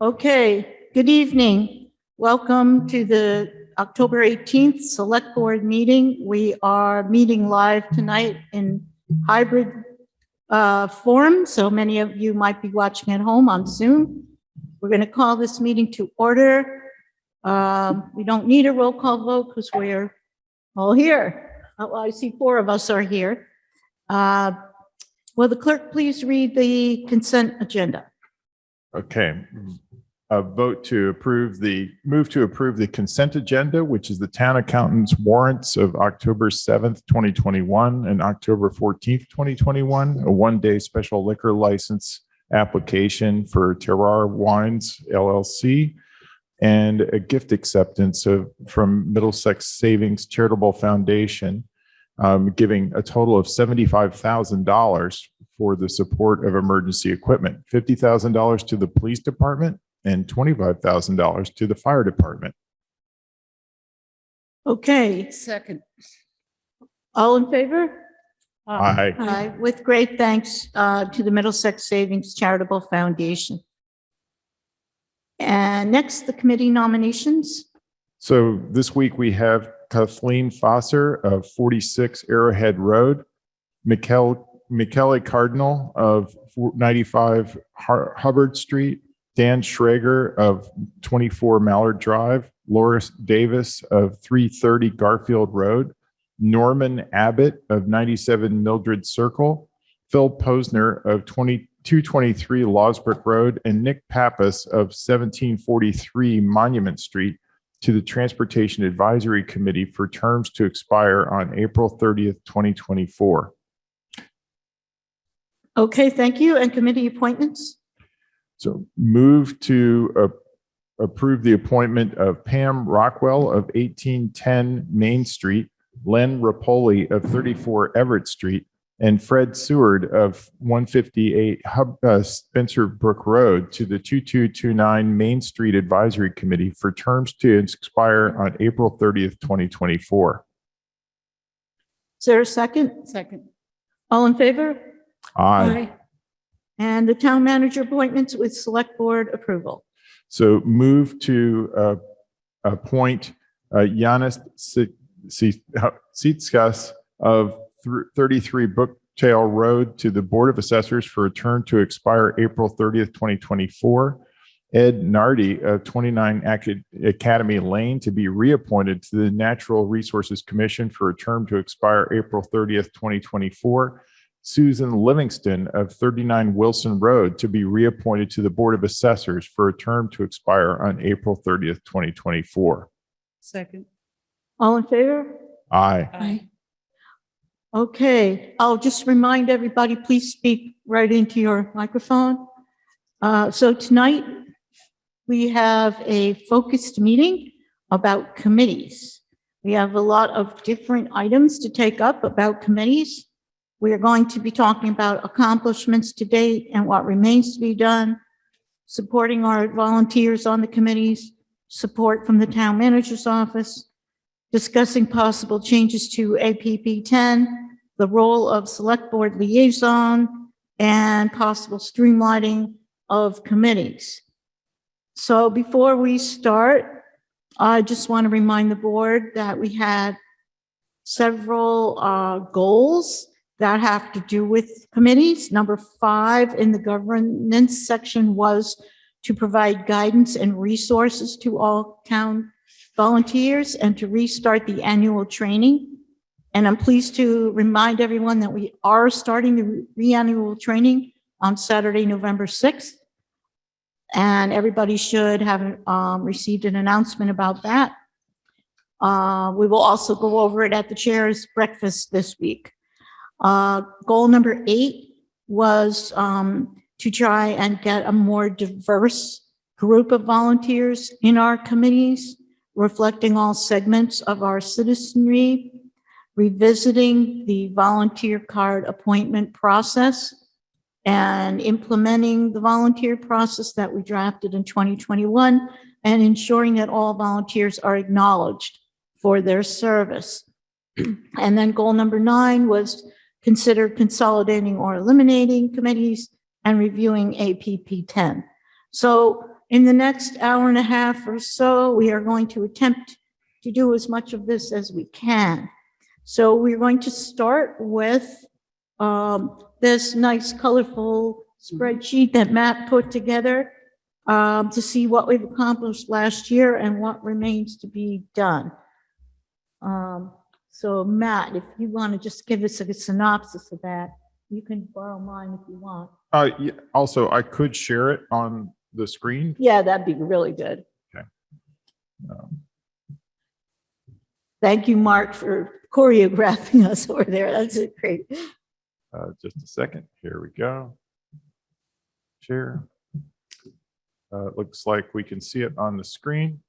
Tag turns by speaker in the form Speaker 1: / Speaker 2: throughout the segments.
Speaker 1: Okay, good evening. Welcome to the October 18th Select Board meeting. We are meeting live tonight in hybrid form, so many of you might be watching at home on Zoom. We're going to call this meeting to order. We don't need a roll call vote because we're all here. Oh, I see 4 of us are here. Will the clerk please read the consent agenda?
Speaker 2: Okay. A vote to move to approve the consent agenda, which is the town accountant's warrants of October 7th, 2021 and October 14th, 2021, a one-day special liquor license application for Terroir Wines LLC, and a gift acceptance from Middlesex Savings Charitable Foundation, giving a total of $75,000 for the support of emergency equipment, $50,000 to the police department, and $25,000 to the fire department.
Speaker 1: Okay.
Speaker 3: Second.
Speaker 1: All in favor?
Speaker 2: Aye.
Speaker 1: Aye. With great thanks to the Middlesex Savings Charitable Foundation. And next, the committee nominations.
Speaker 2: So this week we have Kathleen Fosser of 46 Arrowhead Road, Michele Cardinal of 95 Hubbard Street, Dan Schrager of 24 Mallard Drive, Loris Davis of 330 Garfield Road, Norman Abbott of 97 Mildred Circle, Phil Posner of 223 Losbrook Road, and Nick Pappas of 1743 Monument Street to the Transportation Advisory Committee for terms to expire on April 30th, 2024.
Speaker 1: Okay, thank you. And committee appointments?
Speaker 2: So move to approve the appointment of Pam Rockwell of 1810 Main Street, Len Rapoli of 34 Everett Street, and Fred Seward of 158 Spencer Brook Road to the 2229 Main Street Advisory Committee for terms to expire on April 30th, 2024.
Speaker 1: Is there a second?
Speaker 3: Second.
Speaker 1: All in favor?
Speaker 2: Aye.
Speaker 1: And the town manager appointments with select board approval.
Speaker 2: So move to appoint Yanis Sitskas of 33 Booktail Road to the Board of Assessors for a term to expire April 30th, 2024. Ed Nardi of 29 Academy Lane to be reappointed to the Natural Resources Commission for a term to expire April 30th, 2024. Susan Livingston of 39 Wilson Road to be reappointed to the Board of Assessors for a term to expire on April 30th, 2024.
Speaker 3: Second.
Speaker 1: All in favor?
Speaker 2: Aye.
Speaker 3: Aye.
Speaker 1: Okay, I'll just remind everybody, please speak right into your microphone. So tonight we have a focused meeting about committees. We have a lot of different items to take up about committees. We are going to be talking about accomplishments to date and what remains to be done, supporting our volunteers on the committees, support from the town manager's office, discussing possible changes to APP 10, the role of select board liaison, and possible streamlining of committees. So before we start, I just want to remind the board that we had several goals that have to do with committees. Number 5 in the governance section was to provide guidance and resources to all town volunteers and to restart the annual training. And I'm pleased to remind everyone that we are starting the annual training on Saturday, November 6th. And everybody should have received an announcement about that. We will also go over it at the chair's breakfast this week. Goal number 8 was to try and get a more diverse group of volunteers in our committees, reflecting all segments of our citizenry, revisiting the volunteer card appointment process, and implementing the volunteer process that we drafted in 2021, and ensuring that all volunteers are acknowledged for their service. And then goal number 9 was consider consolidating or eliminating committees and reviewing APP 10. So in the next hour and a half or so, we are going to attempt to do as much of this as we can. So we're going to start with this nice colorful spreadsheet that Matt put together to see what we've accomplished last year and what remains to be done. So Matt, if you want to just give us a synopsis of that, you can borrow mine if you want.
Speaker 2: Yeah, also, I could share it on the screen.
Speaker 1: Yeah, that'd be really good.
Speaker 2: Okay.
Speaker 1: Thank you, Mark, for choreographing us over there. That's great.
Speaker 2: Just a second. Here we go. Share. Looks like we can see it on the screen.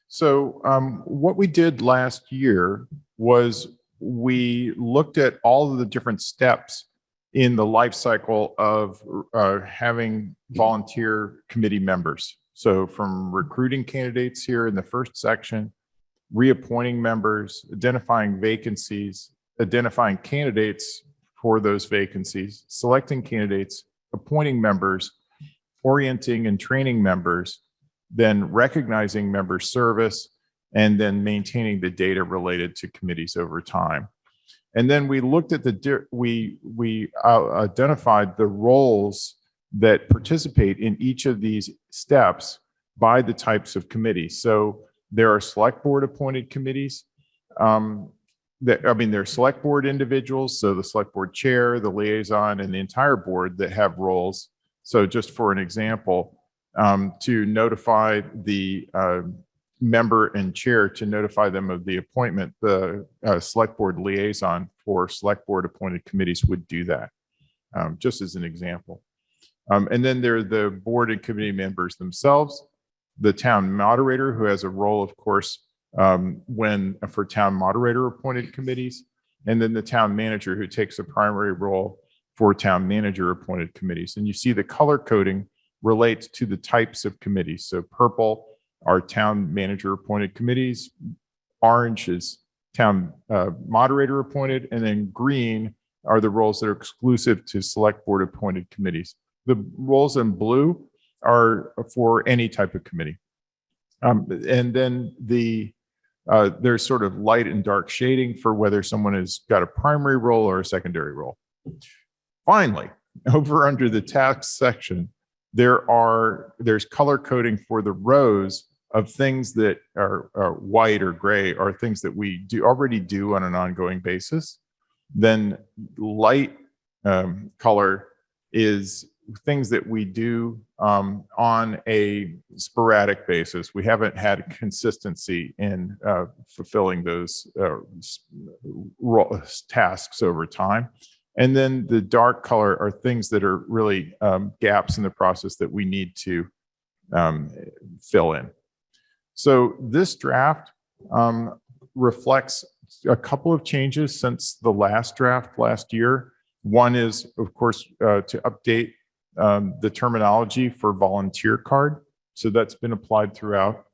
Speaker 2: So what we did last year was we looked at all of the different steps in the life cycle of having volunteer committee members. So from recruiting candidates here in the first section, reappointing members, identifying vacancies, identifying candidates for those vacancies, selecting candidates, appointing members, orienting and training members, then recognizing member service, and then maintaining the data related to committees over time. And then we looked at we identified the roles that participate in each of these steps by the types of committees. So there are select board appointed committees. There are select board individuals, so the select board chair, the liaison, and the entire board that have roles. So just for an example, to notify the member and chair, to notify them of the appointment, the select board liaison for select board appointed committees would do that, just as an example. And then there are the board and committee members themselves, the town moderator, who has a role, of course, for town moderator appointed committees, and then the town manager, who takes a primary role for town manager appointed committees. And you see the color coding relates to the types of committees. So purple are town manager appointed committees, orange is town moderator appointed, and then green are the roles that are exclusive to select board appointed committees. The roles in blue are for any type of committee. And then there's sort of light and dark shading for whether someone has got a primary role or a secondary role. Finally, over under the task section, there's color coding for the rows of things that are white or gray, are things that we already do on an ongoing basis. Then light color is things that we do on a sporadic basis. We haven't had consistency in fulfilling those tasks over time. And then the dark color are things that are really gaps in the process that we need to fill in. So this draft reflects a couple of changes since the last draft last year. One is, of course, to update the terminology for volunteer card. So that's been applied throughout.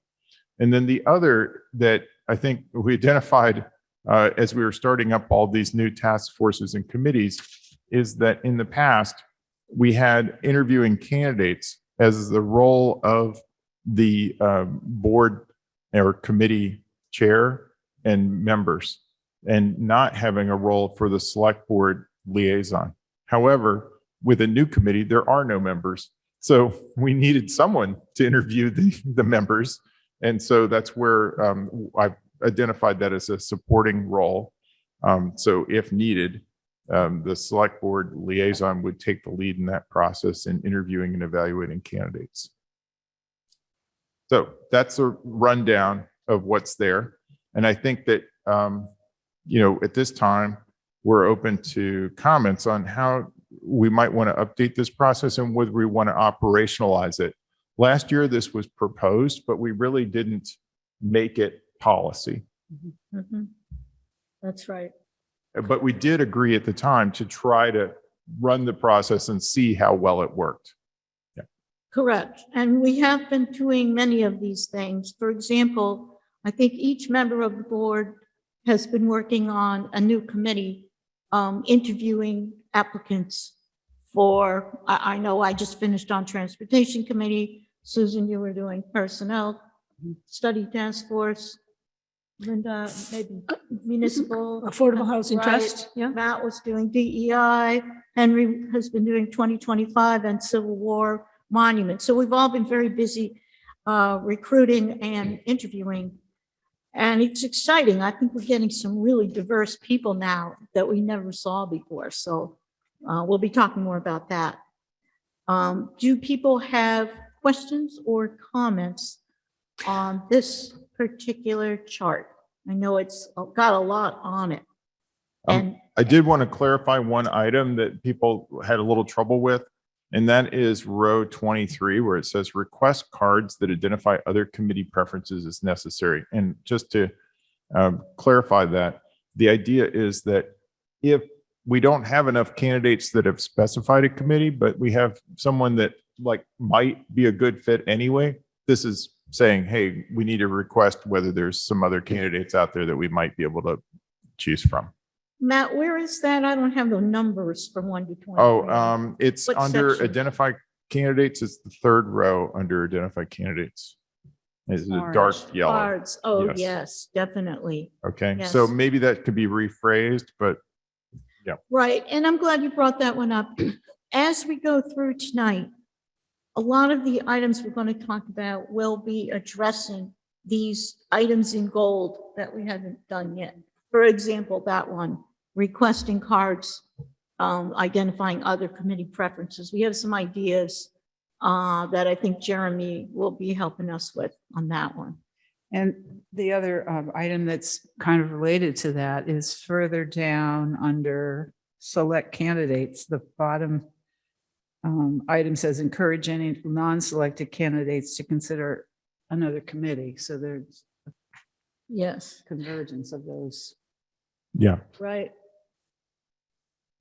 Speaker 2: And then the other that I think we identified as we were starting up all these new task forces and committees is that in the past, we had interviewing candidates as the role of the board or committee chair and members, and not having a role for the select board liaison. However, with a new committee, there are no members. So we needed someone to interview the members. And so that's where I've identified that as a supporting role. So if needed, the select board liaison would take the lead in that process in interviewing and evaluating candidates. So that's a rundown of what's there. And I think that, at this time, we're open to comments on how we might want to update this process and whether we want to operationalize it. Last year, this was proposed, but we really didn't make it policy.
Speaker 1: Mm-hmm. That's right.
Speaker 2: But we did agree at the time to try to run the process and see how well it worked. Yeah.
Speaker 1: Correct. And we have been doing many of these things. For example, I think each member of the board has been working on a new committee, interviewing applicants for, I know I just finished on transportation committee, Susan, you were doing personnel, study task force. Linda, maybe municipal.
Speaker 3: Affordable Housing
Speaker 1: Right.
Speaker 3: Trust, yeah.
Speaker 1: Matt was doing DEI. Henry has been doing 2025 and Civil War Monument. So we've all been very busy recruiting and interviewing. And it's exciting. I think we're getting some really diverse people now that we never saw before. So we'll be talking more about that. Do people have questions or comments on this particular chart? I know it's got a lot on it. And
Speaker 2: I did want to clarify one item that people had a little trouble with, and that is row 23, where it says request cards that identify other committee preferences as necessary. And just to clarify that, the idea is that if we don't have enough candidates that have specified a committee, but we have someone that like might be a good fit anyway, this is saying, hey, we need to request whether there's some other candidates out there that we might be able to choose from.
Speaker 1: Matt, where is that? I don't have the numbers from 1 to 20.
Speaker 2: Oh, it's
Speaker 1: What
Speaker 2: under
Speaker 1: section?
Speaker 2: identify candidates. It's the third row under identify candidates. It's a dark
Speaker 3: Orange.
Speaker 2: yellow.
Speaker 1: Cards. Oh,
Speaker 2: Yes.
Speaker 1: yes, definitely.
Speaker 2: Okay,
Speaker 1: Yes.
Speaker 2: so maybe that could be rephrased, but
Speaker 1: Right, and I'm glad you brought that one up. As we go through tonight, a lot of the items we're going to talk about will be addressing these items in gold that we haven't done yet. For example, that one, requesting cards, identifying other committee preferences. We have some ideas that I think Jeremy will be helping us with on that one.
Speaker 4: And the other item that's kind of related to that is further down under select candidates. The bottom item says encourage any non-selected candidates to consider another committee. So there's
Speaker 1: Yes,
Speaker 4: convergence of those.
Speaker 2: yeah.
Speaker 1: right.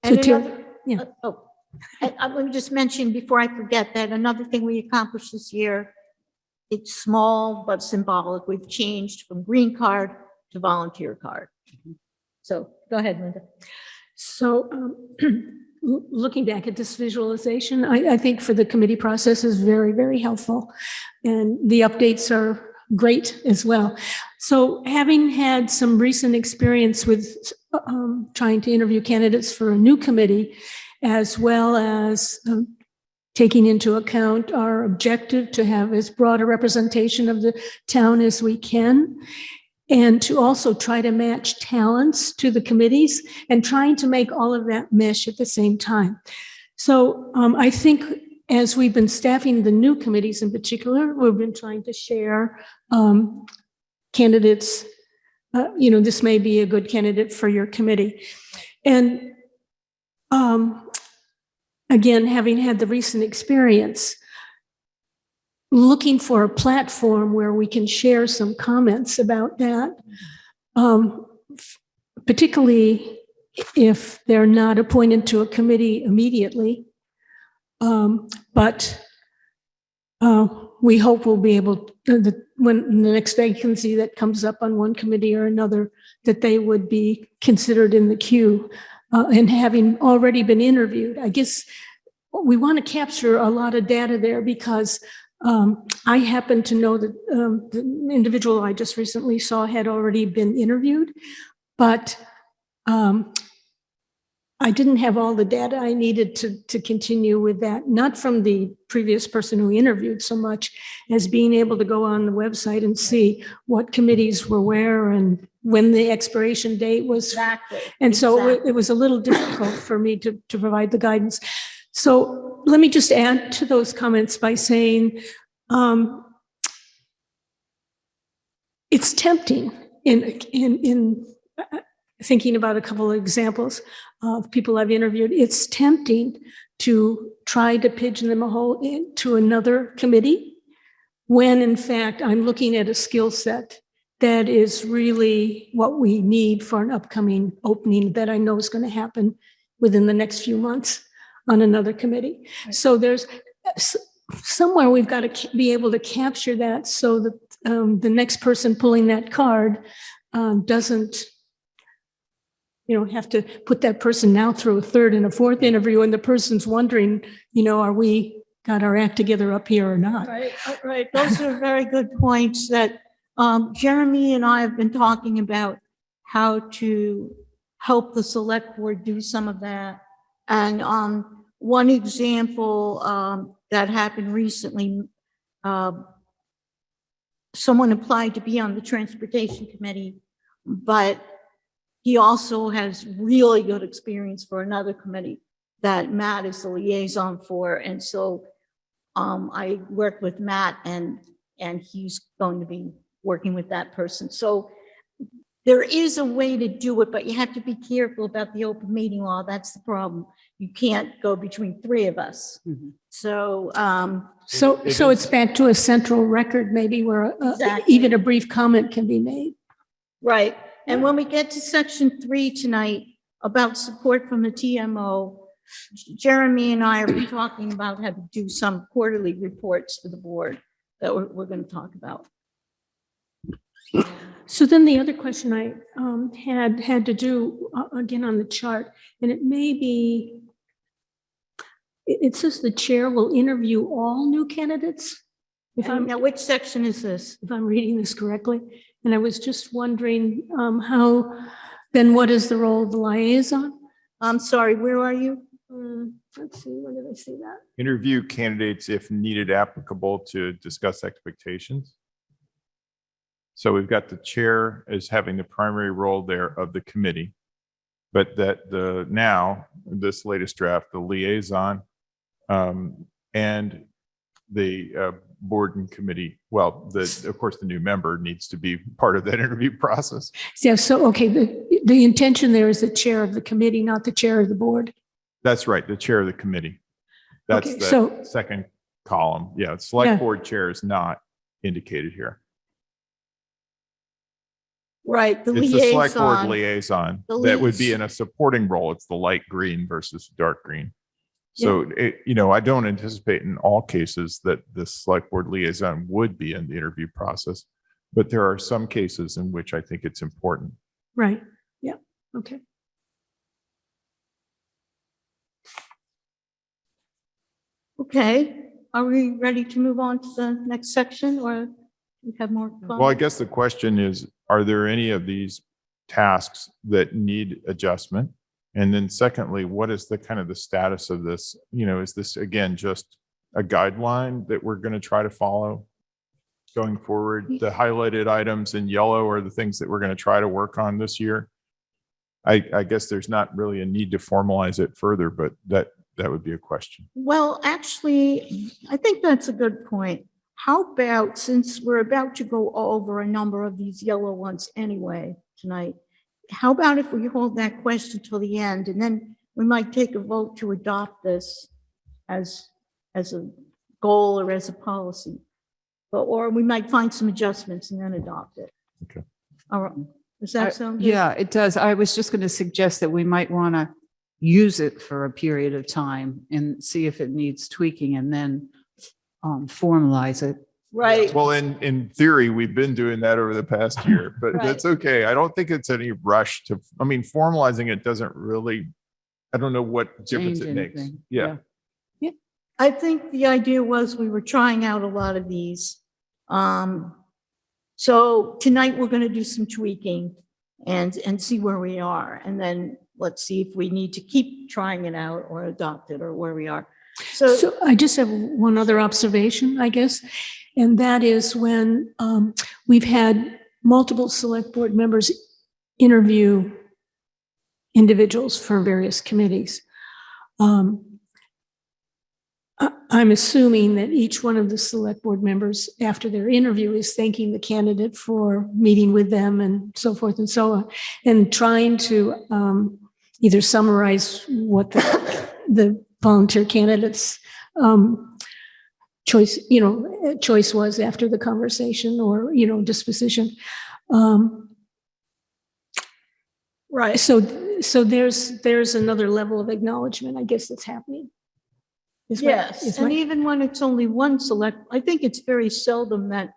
Speaker 3: So
Speaker 1: And
Speaker 3: Tim-
Speaker 1: another,
Speaker 3: yeah.
Speaker 1: let me just mention before I forget that another thing we accomplished this year, it's small but symbolic. We've changed from green card to volunteer card. So go ahead, Linda.
Speaker 3: So looking back at this visualization, I think for the committee process is very, very helpful. And the updates are great as well. So having had some recent experience with trying to interview candidates for a new committee, as well as taking into account our objective to have as broad a representation of the town as we can, and to also try to match talents to the committees and trying to make all of that mesh at the same time. So I think as we've been staffing the new committees in particular, we've been trying to share candidates. This may be a good candidate for your committee. And again, having had the recent experience, looking for a platform where we can share some comments about that, particularly if they're not appointed to a committee immediately. But we hope we'll be able to, when the next vacancy that comes up on one committee or another, that they would be considered in the queue. And having already been interviewed, I guess we want to capture a lot of data there because I happen to know that the individual I just recently saw had already been interviewed, but I didn't have all the data I needed to continue with that, not from the previous person who interviewed so much as being able to go on the website and see what committees were where and when the expiration date was.
Speaker 1: Exactly.
Speaker 3: And so
Speaker 1: Exactly.
Speaker 3: it was a little difficult for me to provide the guidance. So let me just add to those comments by saying it's tempting in thinking about a couple of examples of people I've interviewed. It's tempting to try to pigeon them a hole into another committee when in fact I'm looking at a skill set that is really what we need for an upcoming opening that I know is going to happen within the next few months on another committee.
Speaker 1: Right.
Speaker 3: So there's somewhere we've got to be able to capture that so that the next person pulling that card doesn't, have to put that person now through a third and a fourth interview, and the person's wondering, are we got our act together up here or not.
Speaker 1: Right. Those are very good points that Jeremy and I have been talking about how to help the select board do some of that. And one example that happened recently, someone applied to be on the transportation committee, but he also has really good experience for another committee that Matt is the liaison for. And so I work with Matt and he's going to be working with that person. So there is a way to do it, but you have to be careful about the open meeting law. That's the problem. You can't go between three of us.
Speaker 4: Mhm.
Speaker 1: So,
Speaker 3: So it's back to a central record maybe where
Speaker 1: Exactly.
Speaker 3: even a brief comment can be made.
Speaker 1: right. And when we get to section 3 tonight about support from the TMO, Jeremy and I are talking about how to do some quarterly reports for the board that we're going to talk about.
Speaker 3: So then the other question I had to do again on the chart, and it may be, it says the chair will interview all new candidates. If I'm
Speaker 1: Now, which section is this?
Speaker 3: reading this correctly, and I was just wondering then what is the role of the liaison?
Speaker 1: I'm sorry, where are you?
Speaker 3: Let's see, where did I see that?
Speaker 2: Interview candidates if needed applicable to discuss expectations. So we've got the chair as having the primary role there of the committee, but that this latest draft, the liaison and the board and committee, well, of course, the new member needs to be part of that interview process.
Speaker 3: Yeah, so, okay, the intention there is the chair of the committee, not the chair of the board.
Speaker 2: That's right, the chair of the committee. That's
Speaker 3: Okay,
Speaker 2: the
Speaker 3: so-
Speaker 2: second column. Yeah, select board chair is not indicated here.
Speaker 1: Right, the
Speaker 2: It's the select board
Speaker 1: liaison.
Speaker 2: liaison
Speaker 1: The
Speaker 2: that would be
Speaker 1: liaison.
Speaker 2: in a supporting role. It's the light green versus dark green. So, I don't anticipate in all cases that the select board liaison would be in the interview process, but there are some cases in which I think it's important.
Speaker 3: Right, yeah, okay.
Speaker 1: Okay, are we ready to move on to the next section or we have more?
Speaker 2: Well, I guess the question is, are there any of these tasks that need adjustment? And then secondly, what is the kind of the status of this? Is this again, just a guideline that we're going to try to follow going forward? The highlighted items in yellow are the things that we're going to try to work on this year. I guess there's not really a need to formalize it further, but that would be a question.
Speaker 1: Well, actually, I think that's a good point. How about, since we're about to go over a number of these yellow ones anyway tonight, how about if we hold that question till the end, and then we might take a vote to adopt this as a goal or as a policy? Or we might find some adjustments and then adopt it.
Speaker 2: Okay.
Speaker 1: All right. Does that sound good?
Speaker 4: Yeah, it does. I was just going to suggest that we might want to use it for a period of time and see if it needs tweaking and then formalize it.
Speaker 1: Right.
Speaker 2: Well, in theory, we've been doing that over the past year, but
Speaker 1: Right.
Speaker 2: that's okay. I don't think it's any rush formalizing it doesn't really, I don't know what difference
Speaker 4: Change
Speaker 2: it makes.
Speaker 4: anything.
Speaker 2: Yeah.
Speaker 1: I think the idea was we were trying out a lot of these. So tonight we're going to do some tweaking and see where we are. And then let's see if we need to keep trying it out or adopt it or where we are.
Speaker 3: So I just have one other observation, I guess, and that is when we've had multiple select board members interview individuals for various committees. I'm assuming that each one of the select board members, after their interview, is thanking the candidate for meeting with them and so forth and so on, and trying to either summarize what the volunteer candidate's choice was after the conversation or, disposition.
Speaker 1: right.
Speaker 3: So there's another level of acknowledgement, I guess, that's happening.
Speaker 1: Yes. And even when it's only one I think it's very seldom that,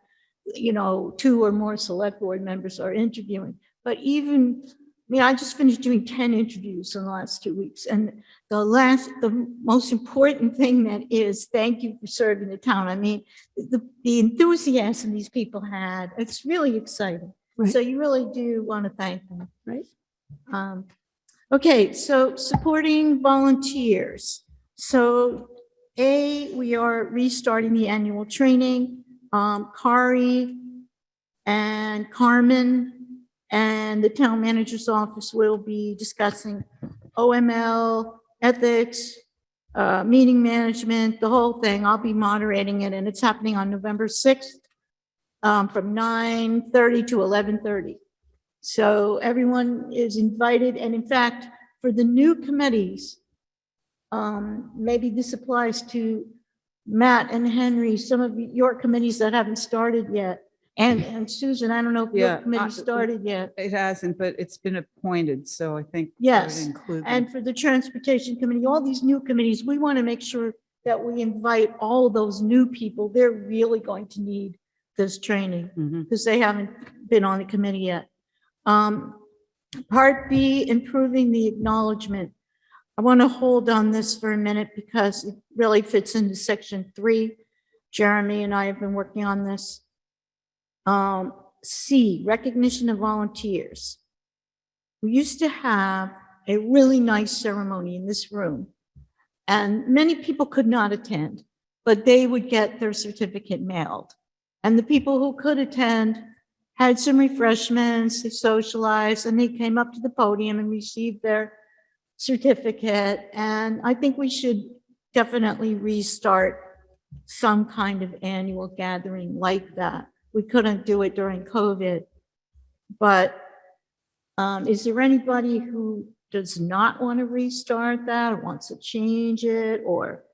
Speaker 1: 2 or more select board members are interviewing. But even mean, I just finished doing 10 interviews in the last 2 weeks. And the most important thing that is, thank you for serving the town. I mean, the enthusiasm these people had, it's really exciting.
Speaker 3: Right.
Speaker 1: So you really do want to thank them.
Speaker 3: Right.
Speaker 1: Okay, so supporting volunteers. So we are restarting the annual training. Kari and Carmen and the town manager's office will be discussing OML, ethics, meeting management, the whole thing. I'll be moderating it, and it's happening on November 6th from 9:30 to 11:30. So everyone is invited. And in fact, for the new committees, maybe this applies to Matt and Henry, some of your committees that haven't started yet. And Susan, I don't know if your
Speaker 4: Yeah,
Speaker 1: committee started yet.
Speaker 4: It hasn't, but it's been appointed, so I think. I would
Speaker 1: Yes,
Speaker 4: include them.
Speaker 1: and for the Transportation Committee, all these new committees, we want to make sure that we invite all those new people. They're really going to need this training
Speaker 4: Mhm.
Speaker 1: because they haven't been on the committee yet. Part B, improving the acknowledgement. I want to hold on this for a minute because it really fits into section 3. Jeremy and I have been working on this. C, recognition of volunteers. We used to have a really nice ceremony in this room, and many people could not attend, but they would get their certificate mailed. And the people who could attend had some refreshments, they socialized, and they came up to the podium and received their certificate. And I think we should definitely restart some kind of annual gathering like that. We couldn't do it during COVID, but is there anybody who does not want to restart that or wants to change it? Or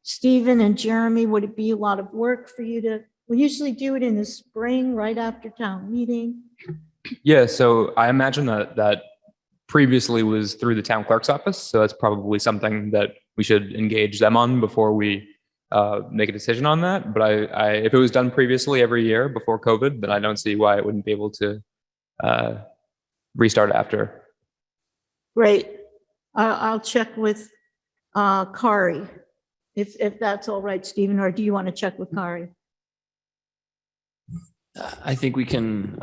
Speaker 1: Stephen and Jeremy, would it be a lot of work for you to, we usually do it in the spring, right after town meeting?
Speaker 5: Yeah, so I imagine that previously was through the town clerk's office. So that's probably something that we should engage them on before we make a decision on that. But if it was done previously every year before COVID, then I don't see why it wouldn't be able to restart after.
Speaker 1: Great. I'll check with Kari, if that's all right, Stephen, or do you want to check with Kari?
Speaker 6: I think we can,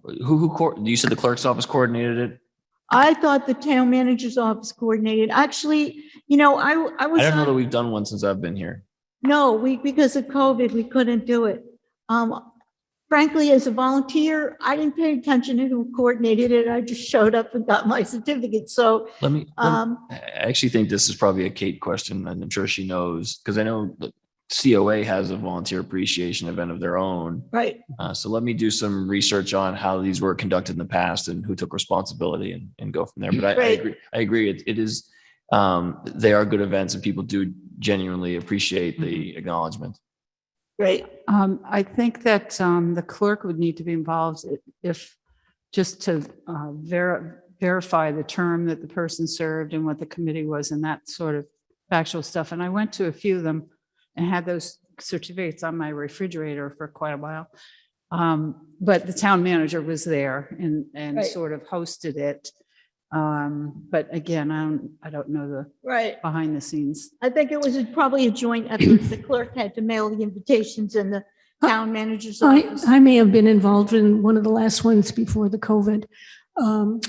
Speaker 6: you said the clerk's office coordinated it?
Speaker 1: I thought the town manager's office coordinated. Actually, I was.
Speaker 6: I don't know that we've done one since I've been here.
Speaker 1: No, because of COVID, we couldn't do it. Frankly, as a volunteer, I didn't pay attention to who coordinated it. I just showed up and got my certificate. So,
Speaker 6: I actually think this is probably a Kate question, and I'm sure she knows, because I know the COA has a volunteer appreciation event of their own.
Speaker 1: right.
Speaker 6: So let me do some research on how these were conducted in the past and who took responsibility and go from there. But I
Speaker 1: Great.
Speaker 6: agree. I agree. It is, they are good events and people do genuinely appreciate the acknowledgement.
Speaker 1: Great.
Speaker 4: I think that the clerk would need to be involved if just to verify the term that the person served and what the committee was and that sort of factual stuff. And I went to a few of them and had those certificates on my refrigerator for quite a while. But the town manager was there and
Speaker 1: Right.
Speaker 4: sort of hosted it. But again, I don't know the
Speaker 1: Right.
Speaker 4: behind the scenes.
Speaker 1: I think it was probably a joint effort. The clerk had to mail the invitations and the town manager's office.
Speaker 3: I may have been involved in one of the last ones before the COVID. I'm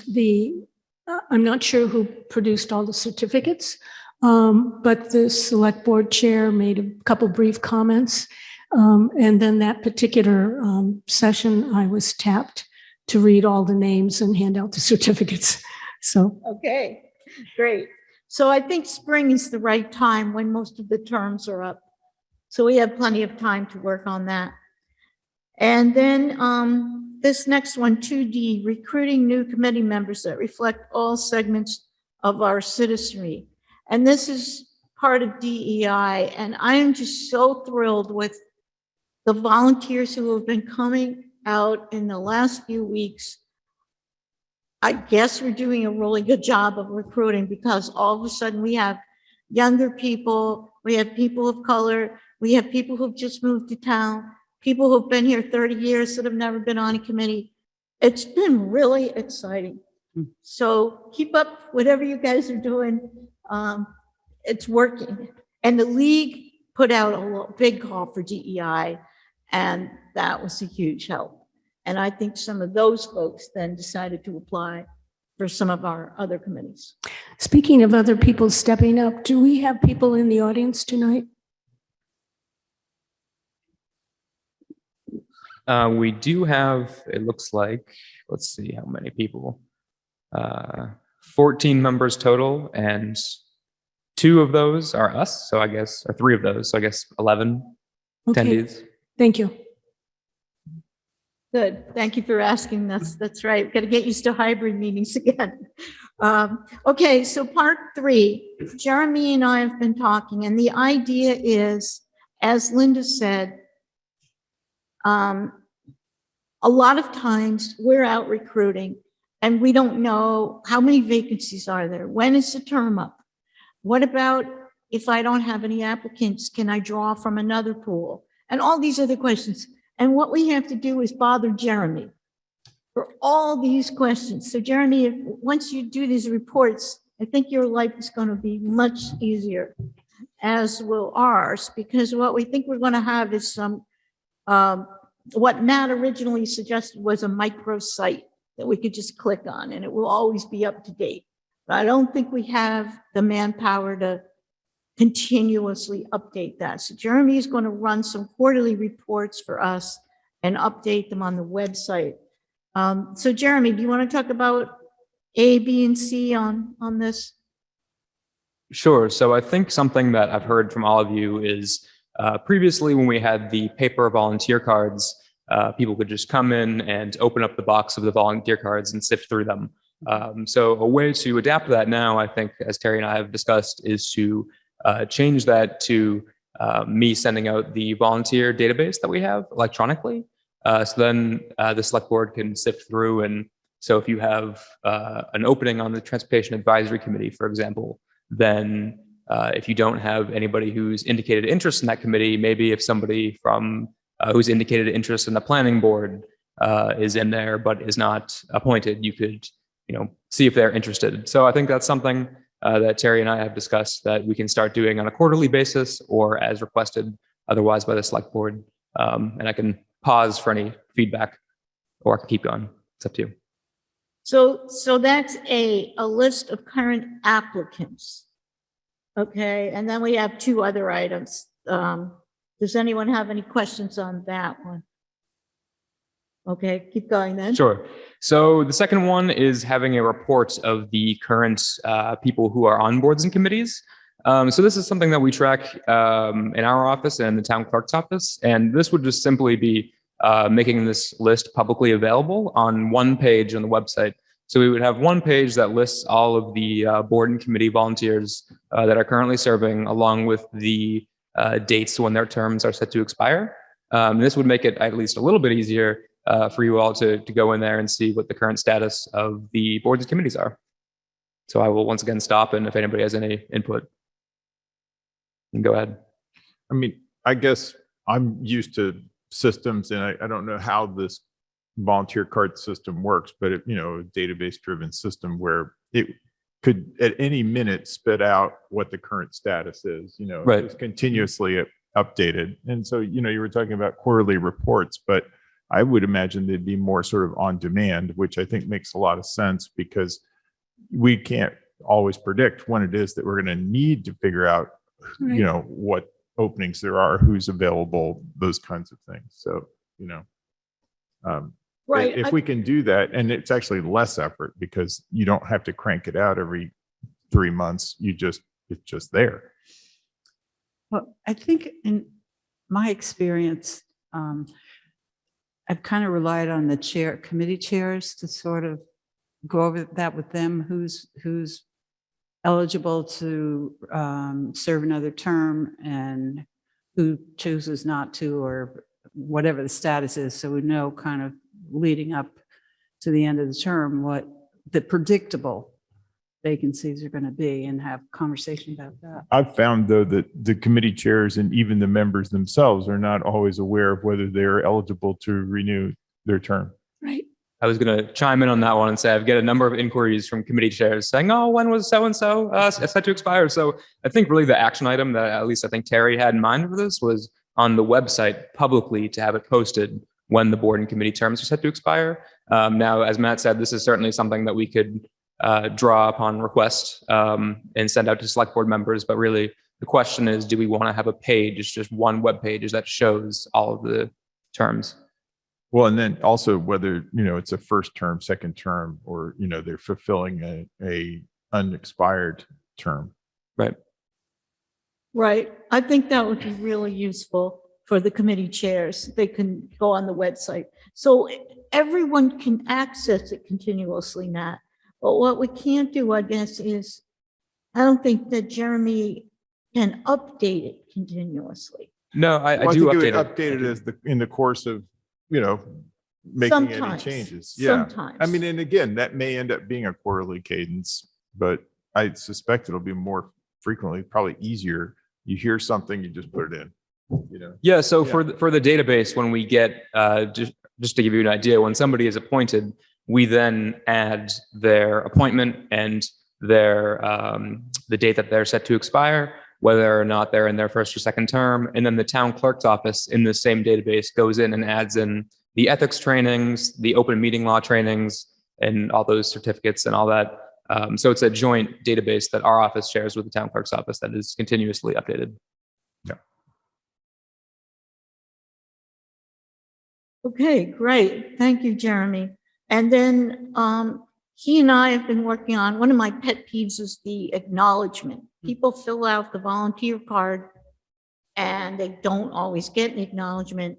Speaker 3: not sure who produced all the certificates, but the select board chair made a couple brief comments. And then that particular session, I was tapped to read all the names and hand out the certificates. So.
Speaker 1: Okay, great. So I think spring is the right time when most of the terms are up. So we have plenty of time to work on that. And then this next one, 2D, recruiting new committee members that reflect all segments of our citizenry. And this is part of DEI. And I am just so thrilled with the volunteers who have been coming out in the last few weeks. I guess we're doing a really good job of recruiting because all of a sudden we have younger people, we have people of color, we have people who've just moved to town, people who've been here 30 years that have never been on a committee. It's been really exciting. So keep up whatever you guys are doing. It's working. And the league put out a big call for DEI, and that was a huge help. And I think some of those folks then decided to apply for some of our other committees.
Speaker 3: Speaking of other people stepping up, do we have people in the audience tonight?
Speaker 5: We do have, it looks like, let's see how many people. 14 members total, and 2 of those are us. So I guess, or 3 of those. So I guess 11
Speaker 3: Okay,
Speaker 5: attendees.
Speaker 3: thank you.
Speaker 1: Good. Thank you for asking. That's right. We've got to get used to hybrid meetings again. Okay, so part 3, Jeremy and I have been talking, and the idea is, as Linda said, a lot of times we're out recruiting and we don't know how many vacancies are there. When is the term up? What about if I don't have any applicants, can I draw from another pool? And all these other questions. And what we have to do is bother Jeremy for all these questions. So Jeremy, once you do these reports, I think your life is going to be much easier, as will ours, because what we think we're going to have is some, what Matt originally suggested was a microsite that we could just click on and it will always be up to date. But I don't think we have the manpower to continuously update that. So Jeremy is going to run some quarterly reports for us and update them on the website. So Jeremy, do you want to talk about A, B, and C on this?
Speaker 5: Sure. So I think something that I've heard from all of you is previously when we had the paper volunteer cards, people could just come in and open up the box of the volunteer cards and sift through them. So a way to adapt that now, I think, as Terry and I have discussed, is to change that to me sending out the volunteer database that we have electronically. So then the select board can sift through. And so if you have an opening on the Transportation Advisory Committee, for example, then if you don't have anybody who's indicated interest in that committee, maybe if somebody from who's indicated interest in the planning board is in there but is not appointed, you could, see if they're interested. So I think that's something that Terry and I have discussed that we can start doing on a quarterly basis or as requested otherwise by the select board. And I can pause for any feedback or I can keep going. It's up to you.
Speaker 1: So that's a list of current applicants. Okay, and then we have 2 other items. Does anyone have any questions on that one? Okay, keep going then.
Speaker 5: Sure. So the second one is having a report of the current people who are on boards and committees. So this is something that we track in our office and the town clerk's office. And this would just simply be making this list publicly available on one page on the website. So we would have one page that lists all of the board and committee volunteers that are currently serving, along with the dates when their terms are set to expire. This would make it at least a little bit easier for you all to go in there and see what the current status of the boards and committees are. So I will once again stop, and if anybody has any input, you can go ahead.
Speaker 2: I mean, I guess I'm used to systems, and I don't know how this volunteer card system works, but a database driven system where it could at any minute spit out what the current status is,
Speaker 5: Right.
Speaker 2: It's continuously updated. And so, you were talking about quarterly reports, but I would imagine they'd be more sort of on demand, which I think makes a lot of sense because we can't always predict when it is that we're going to need to figure out,
Speaker 3: Right.
Speaker 2: what openings there are, who's available, those kinds of things. So,
Speaker 1: Right.
Speaker 2: if we can do that, and it's actually less effort because you don't have to crank it out every 3 months. It's just there.
Speaker 4: Well, I think in my experience, I've kind of relied on the committee chairs to sort of go over that with them, who's eligible to serve another term and who chooses not to, or whatever the status is. So we know kind of leading up to the end of the term what the predictable vacancies are going to be and have conversation about that.
Speaker 2: I've found, though, that the committee chairs and even the members themselves are not always aware of whether they're eligible to renew their term.
Speaker 3: Right.
Speaker 5: I was going to chime in on that one and say I've get a number of inquiries from committee chairs saying, "Oh, when was so and so set to expire?" So I think really the action item that at least I think Terry had in mind for this was on the website publicly to have it posted when the board and committee terms are set to expire. Now, as Matt said, this is certainly something that we could draw upon request and send out to select board members. But really, the question is, do we want to have a page, just one web page that shows all of the terms?
Speaker 2: Well, and then also whether, it's a first term, second term, or, they're fulfilling a unexpired term.
Speaker 5: Right.
Speaker 1: Right. I think that would be really useful for the committee chairs. They can go on the website. So everyone can access it continuously, Matt. But what we can't do, I guess, is I don't think that Jeremy can update it continuously.
Speaker 5: No, I
Speaker 2: Well,
Speaker 5: do
Speaker 2: think it
Speaker 5: update
Speaker 2: would
Speaker 5: it.
Speaker 2: update it as in the course of, making
Speaker 1: Sometimes.
Speaker 2: any changes. Yeah.
Speaker 1: Sometimes.
Speaker 2: I mean, and again, that may end up being a quarterly cadence, but I suspect it'll be more frequently, probably easier. You hear something, you just put it in,
Speaker 5: Yeah. So
Speaker 2: Yeah.
Speaker 5: for the database, when we get just to give you an idea, when somebody is appointed, we then add their appointment and their the date that they're set to expire, whether or not they're in their first or second term, and then the town clerk's office in the same database goes in and adds in the ethics trainings, the open meeting law trainings, and all those certificates and all that. So it's a joint database that our office shares with the town clerk's office that is continuously updated.
Speaker 1: Okay, great. Thank you, Jeremy. And then he and I have been working on, one of my pet peeves is the acknowledgement. People fill out the volunteer card and they don't always get an acknowledgement.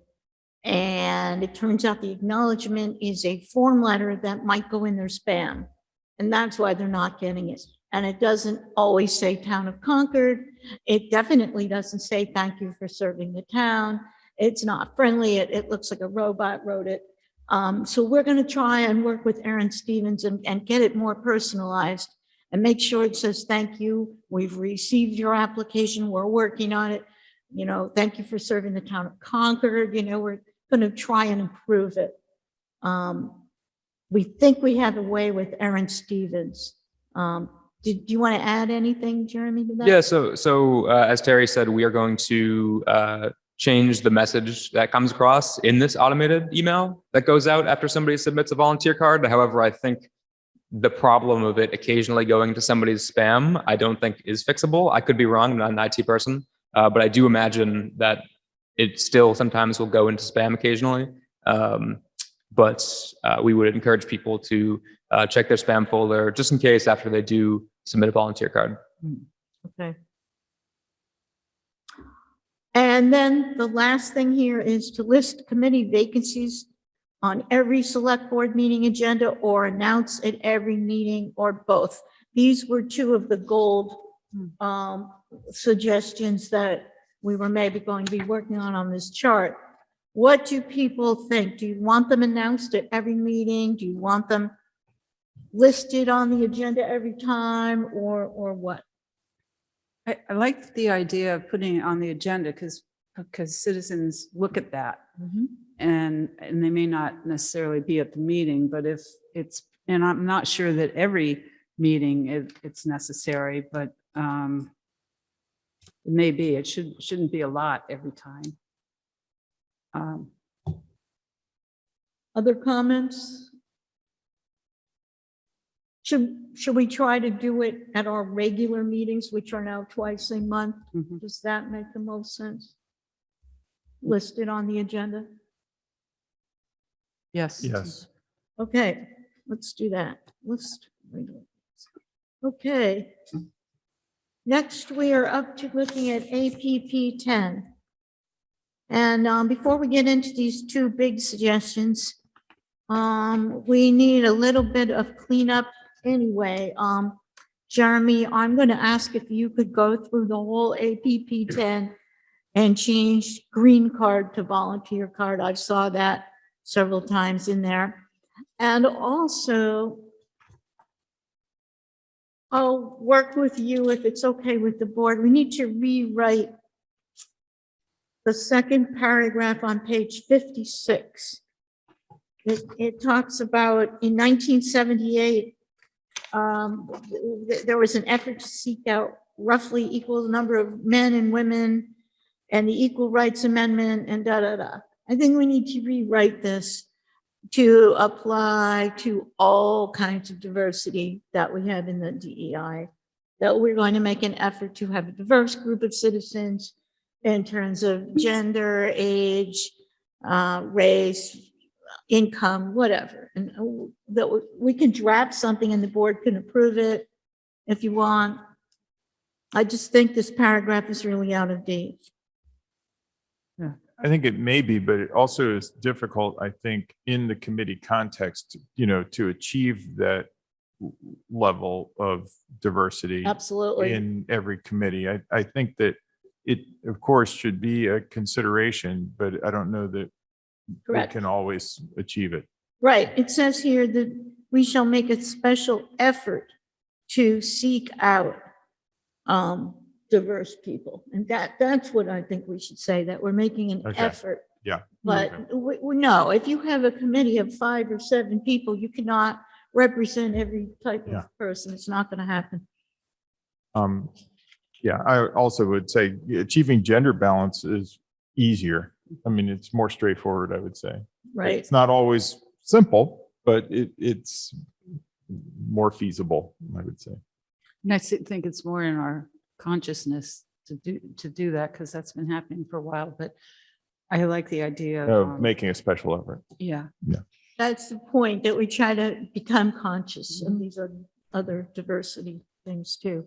Speaker 1: And it turns out the acknowledgement is a form letter that might go in their spam. And that's why they're not getting it. And it doesn't always say Town of Concord. It definitely doesn't say thank you for serving the town. It's not friendly. It looks like a robot wrote it. So we're going to try and work with Aaron Stevens and get it more personalized and make sure it says, thank you. We've received your application. We're working on it. Thank you for serving the town of Concord. We're going to try and improve it. We think we have a way with Aaron Stevens. Do you want to add anything, Jeremy, to that?
Speaker 5: Yeah. So as Terry said, we are going to change the message that comes across in this automated email that goes out after somebody submits a volunteer card. However, I think the problem of it occasionally going to somebody's spam, I don't think is fixable. I could be wrong. I'm not an IT person, but I do imagine that it still sometimes will go into spam occasionally. But we would encourage people to check their spam folder just in case after they do submit a volunteer card.
Speaker 1: Okay. And then the last thing here is to list committee vacancies on every select board meeting agenda or announce at every meeting or both. These were two of the gold suggestions that we were maybe going to be working on this chart. What do people think? Do you want them announced at every meeting? Do you want them listed on the agenda every time or what?
Speaker 4: I like the idea of putting it on the agenda because citizens look at that and they may not necessarily be at the meeting, but if it's, and I'm not sure that every meeting it's necessary, but it may be, it shouldn't be a lot every time.
Speaker 1: Other comments? Should we try to do it at our regular meetings, which are now twice a month? Does that make the most sense? Listed on the agenda?
Speaker 4: Yes.
Speaker 2: Yes.
Speaker 1: Okay, let's do that. Okay. Next, we are up to looking at APP 10. And before we get into these two big suggestions, we need a little bit of cleanup anyway. Jeremy, I'm going to ask if you could go through the whole APP 10 and change green card to volunteer card. I saw that several times in there. And also, I'll work with you if it's okay with the board. We need to rewrite the second paragraph on page 56. It talks about in 1978, there was an effort to seek out roughly equal number of men and women and the Equal Rights Amendment and I think we need to rewrite this to apply to all kinds of diversity that we have in the DEI, that we're going to make an effort to have a diverse group of citizens in terms of gender, age, race, income, whatever. And that we can draft something and the board can approve it if you want. I just think this paragraph is really out of date.
Speaker 2: I think it may be, but it also is difficult, I think, in the committee context, to achieve that level of diversity
Speaker 1: Absolutely.
Speaker 2: in every committee. I think that it, of course, should be a consideration, but I don't know that we
Speaker 1: Correct.
Speaker 2: can always achieve it.
Speaker 1: Right. It says here that we shall make a special effort to seek out diverse people. And that's what I think we should say, that we're making an
Speaker 2: Okay.
Speaker 1: effort.
Speaker 2: Yeah.
Speaker 1: But
Speaker 2: Okay.
Speaker 1: we know, if you have a committee of 5 or 7 people, you cannot represent every type
Speaker 2: Yeah.
Speaker 1: of person. It's not going to happen.
Speaker 2: Yeah, I also would say achieving gender balance is easier. I mean, it's more straightforward, I would say.
Speaker 1: Right.
Speaker 2: It's not always simple, but it's more feasible, I would say.
Speaker 4: And I think it's more in our consciousness to do that, because that's been happening for a while, but I like the idea of,
Speaker 2: Making a special effort.
Speaker 4: yeah.
Speaker 1: That's the point, that we try to become conscious of these other diversity things too.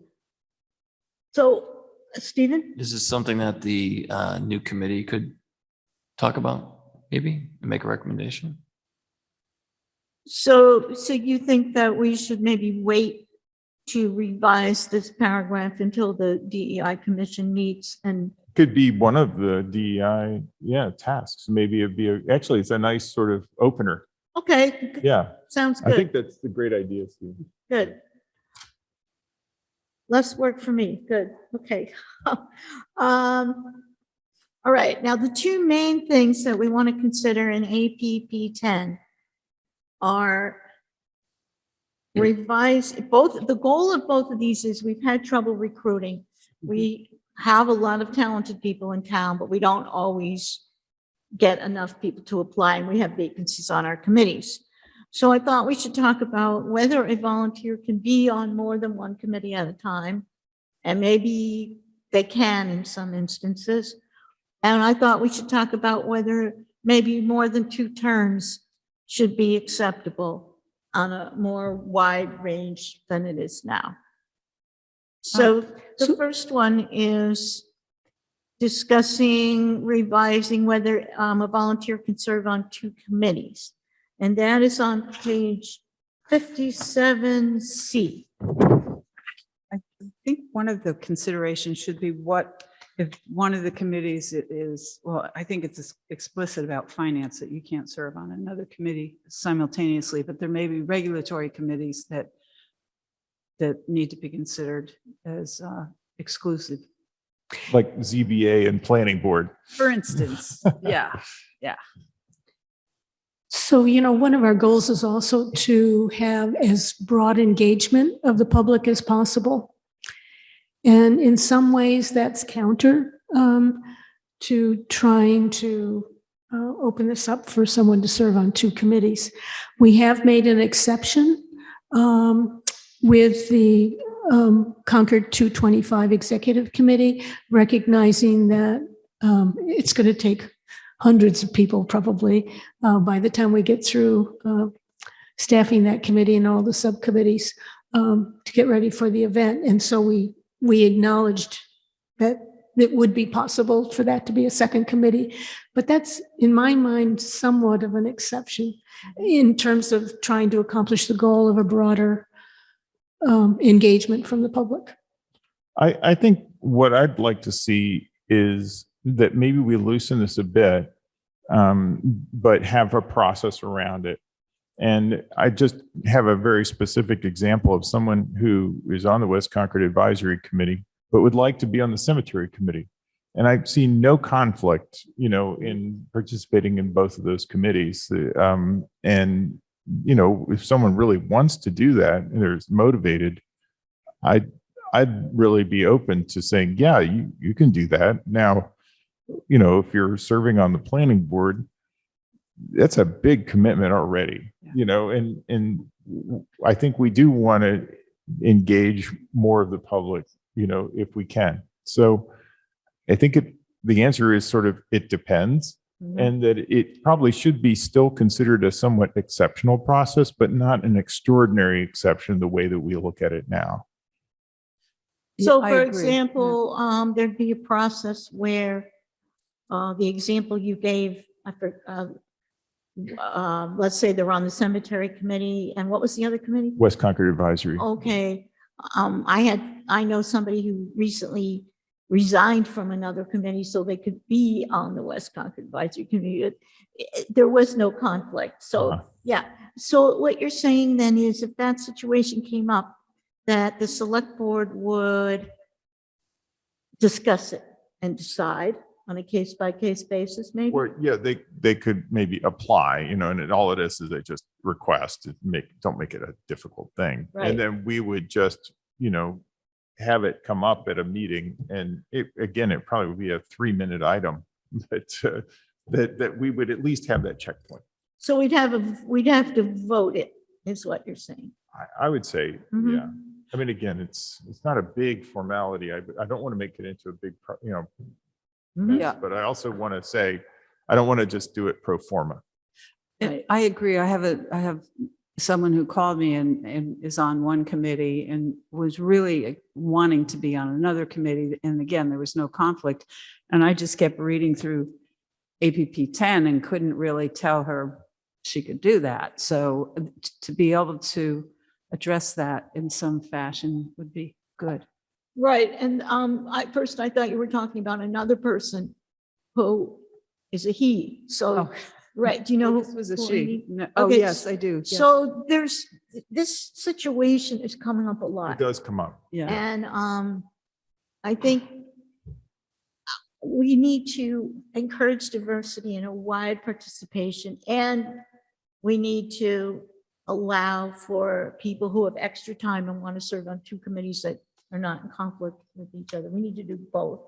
Speaker 1: So, Stephen?
Speaker 6: Is this something that the new committee could talk about, maybe, and make a recommendation?
Speaker 1: So you think that we should maybe wait to revise this paragraph until the DEI commission meets and,
Speaker 2: Could be one of the DEI, tasks. Maybe actually, it's a nice sort of opener.
Speaker 1: okay,
Speaker 2: Yeah,
Speaker 1: sounds
Speaker 2: I
Speaker 1: good,
Speaker 2: think that's a great idea, Steve.
Speaker 1: good. Less work for me, good, okay. All right, now the two main things that we want to consider in APP 10 are revise, the goal of both of these is we've had trouble recruiting. We have a lot of talented people in town, but we don't always get enough people to apply, and we have vacancies on our committees. So I thought we should talk about whether a volunteer can be on more than one committee at a time, and maybe they can in some instances. And I thought we should talk about whether maybe more than 2 terms should be acceptable on a more wide range than it is now. So the first one is discussing revising whether a volunteer can serve on 2 committees. And that is on page 57C.
Speaker 4: I think one of the considerations should be what if one of the committees is, well, I think it's explicit about finance that you can't serve on another committee simultaneously, but there may be regulatory committees that need to be considered as exclusive.
Speaker 2: Like ZBA and Planning Board.
Speaker 4: For instance, yeah.
Speaker 3: So, one of our goals is also to have as broad engagement of the public as possible. And in some ways, that's counter to trying to open this up for someone to serve on 2 committees. We have made an exception with the Concord 225 Executive Committee, recognizing that it's going to take hundreds of people probably by the time we get through staffing that committee and all the subcommittees to get ready for the event. And so we acknowledged that it would be possible for that to be a second committee, but that's, in my mind, somewhat of an exception in terms of trying to accomplish the goal of a broader engagement from the public.
Speaker 2: I think what I'd like to see is that maybe we loosen this a bit, but have a process around it. And I just have a very specific example of someone who is on the West Concord Advisory Committee, but would like to be on the Cemetery Committee. And I've seen no conflict, in participating in both of those committees. And, if someone really wants to do that and they're motivated, I'd really be open to saying, yeah, you can do that. Now, if you're serving on the planning board, that's a big commitment already, and I think we do want to engage more of the public, if we can. So I think the answer is sort of, it depends, and that it probably should be still considered a somewhat exceptional process, but not an extraordinary exception the way that we look at it now.
Speaker 1: So
Speaker 4: I
Speaker 1: for
Speaker 4: agree.
Speaker 1: example, there'd be a process where the example you gave, let's say they're on the cemetery committee, and what was the other committee?
Speaker 2: West Concord Advisory.
Speaker 1: Okay, I know somebody who recently resigned from another committee so they could be on the West Concord Advisory Committee. There was no conflict, so yeah. So what you're saying then is, if that situation came up, that the select board would discuss it and decide on a case-by-case basis, maybe?
Speaker 2: Or, yeah, they could maybe apply, and all it is they just request, don't make it a difficult thing.
Speaker 1: Right.
Speaker 2: And then we would just, have it come up at a meeting, and it probably would be a 3-minute item, but that we would at least have that checkpoint.
Speaker 1: So we'd have to vote it, is what you're saying.
Speaker 2: I would say,
Speaker 1: Mhm.
Speaker 2: yeah. I mean, again, it's not a big formality. I don't want to make it into a big,
Speaker 1: Mhm.
Speaker 2: mess,
Speaker 4: Yeah.
Speaker 2: but I also want to say, I don't want to just do it pro forma.
Speaker 4: I agree. I have someone who called me and is on one committee and was really wanting to be on another committee. And again, there was no conflict. And I just kept reading through APP 10 and couldn't really tell her she could do that. So to be able to address that in some fashion would be good.
Speaker 1: Right, and I thought you were talking about another person who is a he, so,
Speaker 4: Oh.
Speaker 1: right, do you know?
Speaker 4: This was a
Speaker 1: who I
Speaker 4: she.
Speaker 1: mean?
Speaker 4: No, oh,
Speaker 1: Okay,
Speaker 4: yes, I do. Yes.
Speaker 1: So this situation is coming up a
Speaker 2: It
Speaker 1: lot.
Speaker 2: does come up.
Speaker 4: Yeah.
Speaker 1: And I think we need to encourage diversity and a wide participation, and we need to allow for people who have extra time and want to serve on 2 committees that are not in conflict with each other. We need to do both.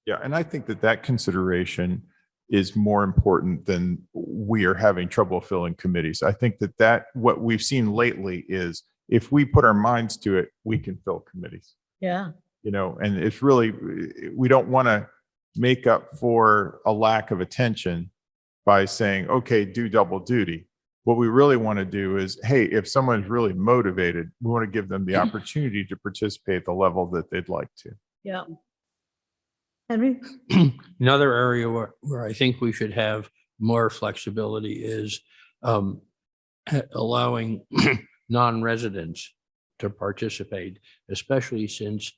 Speaker 2: Yeah, and I think that consideration is more important than we are having trouble filling committees. I think that what we've seen lately is, if we put our minds to it, we can fill committees.
Speaker 1: Yeah.
Speaker 2: And it's really, we don't want to make up for a lack of attention by saying, okay, do double duty. What we really want to do is, hey, if someone's really motivated, we want to give them the opportunity to participate at the level that they'd like to.
Speaker 1: Yeah. Henry?
Speaker 7: Another area where I think we should have more flexibility is allowing non-residents to participate, especially since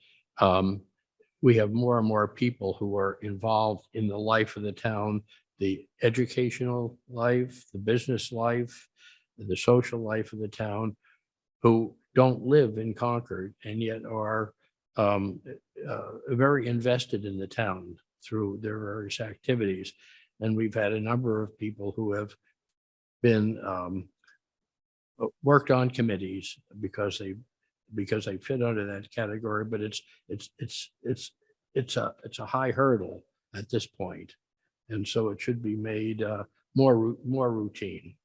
Speaker 7: we have more and more people who are involved in the life of the town, the educational life, the business life, the social life of the town, who don't live in Concord and yet are very invested in the town through their various activities. And we've had a number of people who have been worked on committees because they fit under that category, but it's a high hurdle at this point. And so it should be made more routine.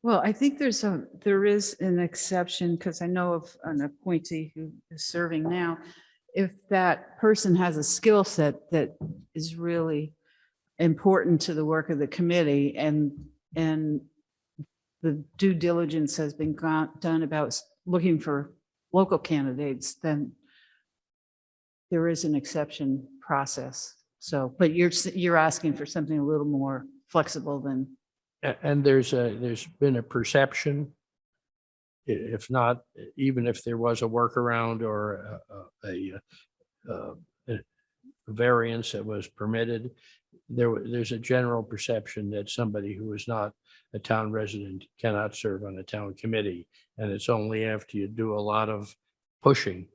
Speaker 4: Well, I think there is an exception, because I know of an appointee who is serving now. If that person has a skill set that is really important to the work of the committee, and the due diligence has been done about looking for local candidates, then there is an exception process. So, but you're asking for something a little more flexible than.
Speaker 7: And there's been a perception, if not, even if there was a workaround or a variance that was permitted, there's a general perception that somebody who is not a town resident cannot serve on a town committee. And it's only after you do a lot of pushing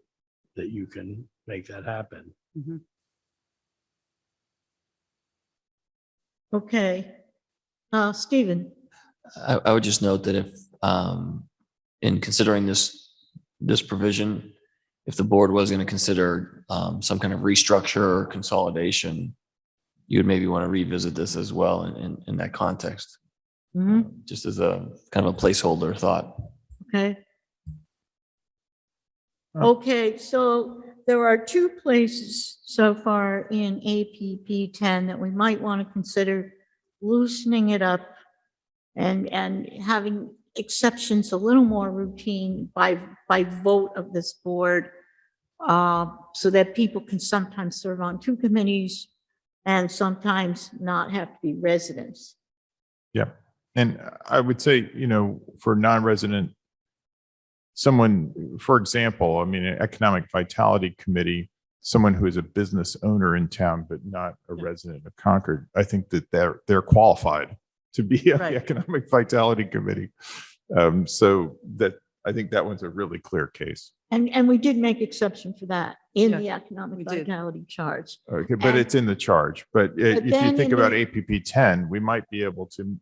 Speaker 7: that you can make that happen.
Speaker 4: Mhm.
Speaker 1: Okay. Stephen,
Speaker 6: I would just note that if, in considering this provision, if the board was going to consider some kind of restructure or consolidation, you would maybe want to revisit this as well in that context, just as a kind of a placeholder thought.
Speaker 1: okay. Okay, so there are two places so far in APP 10 that we might want to consider loosening it up and having exceptions a little more routine by vote of this board, so that people can sometimes serve on two committees and sometimes not have to be residents.
Speaker 2: Yeah. And I would say, for non-resident, someone, for example, I mean, an economic vitality committee, someone who is a business owner in town, but not a resident of Concord, I think that they're qualified to be on
Speaker 1: Right.
Speaker 2: the economic vitality committee. So that, I think that one's a really clear case.
Speaker 1: And we did make exception for that in
Speaker 4: Yeah,
Speaker 1: the economic
Speaker 4: we did.
Speaker 1: vitality charge.
Speaker 2: Okay, but
Speaker 1: And-
Speaker 2: it's in the charge. But if you
Speaker 1: then
Speaker 2: think
Speaker 1: in
Speaker 2: about
Speaker 1: the-
Speaker 2: APP 10, we might be able to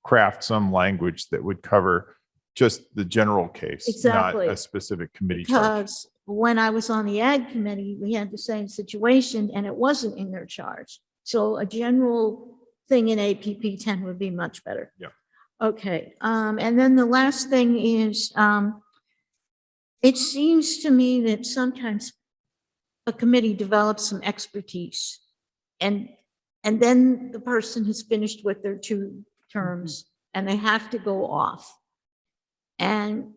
Speaker 2: craft some language that would cover just the general case,
Speaker 1: Exactly.
Speaker 2: not a specific committee charge.
Speaker 1: Because when I was on the ag committee, we had the same situation and it wasn't in their charge. So a general thing in APP 10 would be much better.
Speaker 2: Yeah.
Speaker 1: Okay, and then the last thing is, it seems to me that sometimes a committee develops some expertise and then the person has finished with their 2 terms and they have to go off. And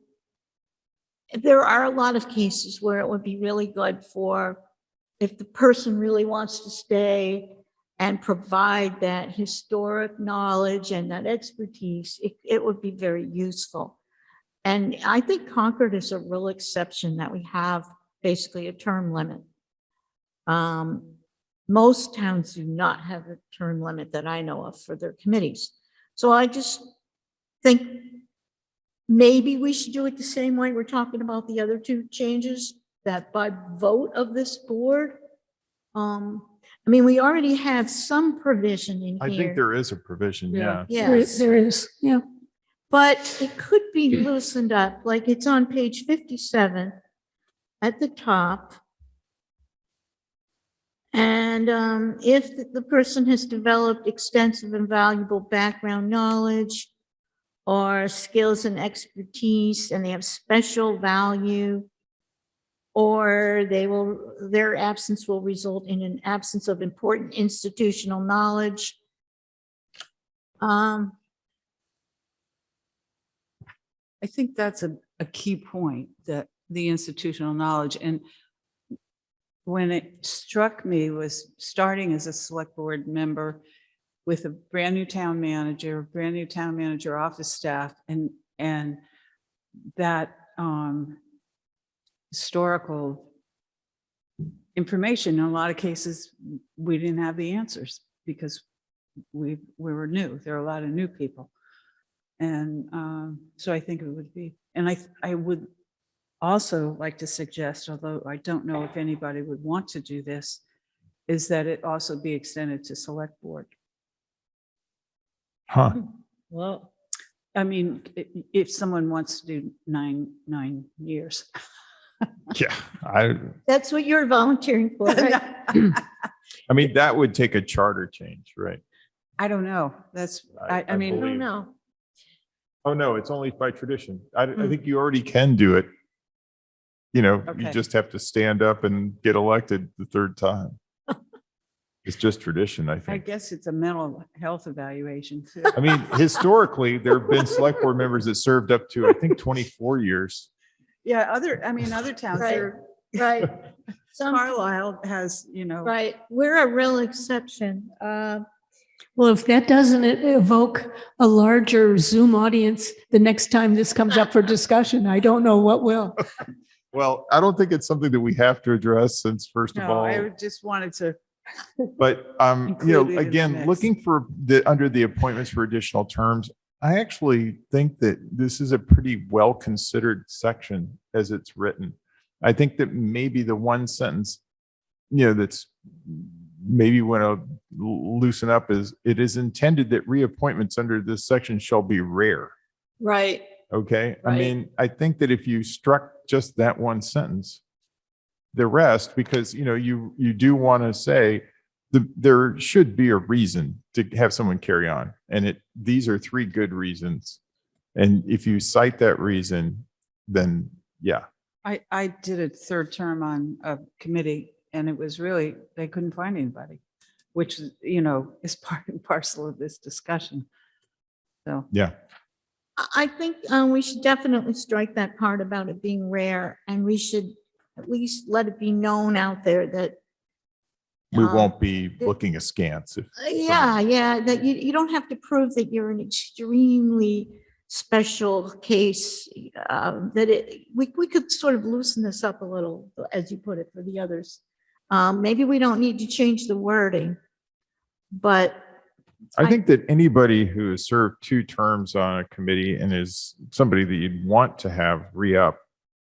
Speaker 1: there are a lot of cases where it would be really good for, if the person really wants to stay and provide that historic knowledge and that expertise, it would be very useful. And I think Concord is a real exception that we have basically a term limit. Most towns do not have a term limit that I know of for their committees. So I just think maybe we should do it the same way we're talking about the other 2 changes, that by vote of this board. I mean, we already have some provision in
Speaker 2: I think
Speaker 1: here,
Speaker 2: there is a provision, yeah.
Speaker 1: yes,
Speaker 3: There is, yeah.
Speaker 1: but it could be loosened up, like it's on page 57 at the top. And if the person has developed extensive and valuable background knowledge or skills and expertise, and they have special value, or their absence will result in an absence of important institutional knowledge.
Speaker 4: I think that's a key point, that the institutional knowledge. And when it struck me was starting as a select board member with a brand new town manager office staff, and that historical information. In a lot of cases, we didn't have the answers because we were new. There are a lot of new people. And so I think it would be, and I would also like to suggest, although I don't know if anybody would want to do this, is that it also be extended to select board.
Speaker 2: Huh.
Speaker 1: Well,
Speaker 4: I mean, if someone wants to do nine years.
Speaker 2: Yeah.
Speaker 1: that's what you're volunteering for, right?
Speaker 2: I mean, that would take a charter change, right?
Speaker 4: I don't know. That's, I
Speaker 1: I
Speaker 4: mean,
Speaker 1: don't know.
Speaker 2: Oh, no, it's only by tradition. I think you already can do it. You
Speaker 4: Okay.
Speaker 2: just have to stand up and get elected the 3rd time. It's just tradition, I
Speaker 4: I
Speaker 2: think.
Speaker 4: guess it's a mental health evaluation too.
Speaker 2: I mean, historically, there have been select board members that served up to, I think, 24 years.
Speaker 4: Yeah, other towns,
Speaker 1: Right.
Speaker 4: are
Speaker 1: Right. Some,
Speaker 4: Carlisle has,
Speaker 1: right. We're a real exception.
Speaker 3: Well, if that doesn't evoke a larger Zoom audience the next time this comes up for discussion, I don't know what will.
Speaker 2: Well, I don't think it's something that we have to address since, first of
Speaker 4: no,
Speaker 2: all,
Speaker 4: I just wanted to,
Speaker 2: but,
Speaker 4: Included in the
Speaker 2: again,
Speaker 4: mix.
Speaker 2: looking for under the appointments for additional terms, I actually think that this is a pretty well-considered section as it's written. I think that maybe the one sentence, that's maybe want to loosen up is it is intended that reappointments under this section shall be rare.
Speaker 1: Right.
Speaker 2: Okay. I
Speaker 1: Right.
Speaker 2: mean, I think that if you struck just that one sentence, the rest, because, you do want to say there should be a reason to have someone carry on. And these are 3 good reasons. And if you cite that reason, then yeah.
Speaker 4: I did a 3rd term on a committee and it was really, they couldn't find anybody, which, is part and parcel of this discussion. So,
Speaker 2: Yeah.
Speaker 1: I think we should definitely strike that part about it being rare, and we should at least let it be known out there that.
Speaker 2: We
Speaker 1: um,
Speaker 2: won't be looking askance.
Speaker 1: Yeah, that you don't have to prove that you're an extremely special case, we could sort of loosen this up a little, as you put it, for the others. Maybe we don't need to change the wording, but
Speaker 2: I think that anybody who has served 2 terms on a committee and is somebody that you'd want to have re-up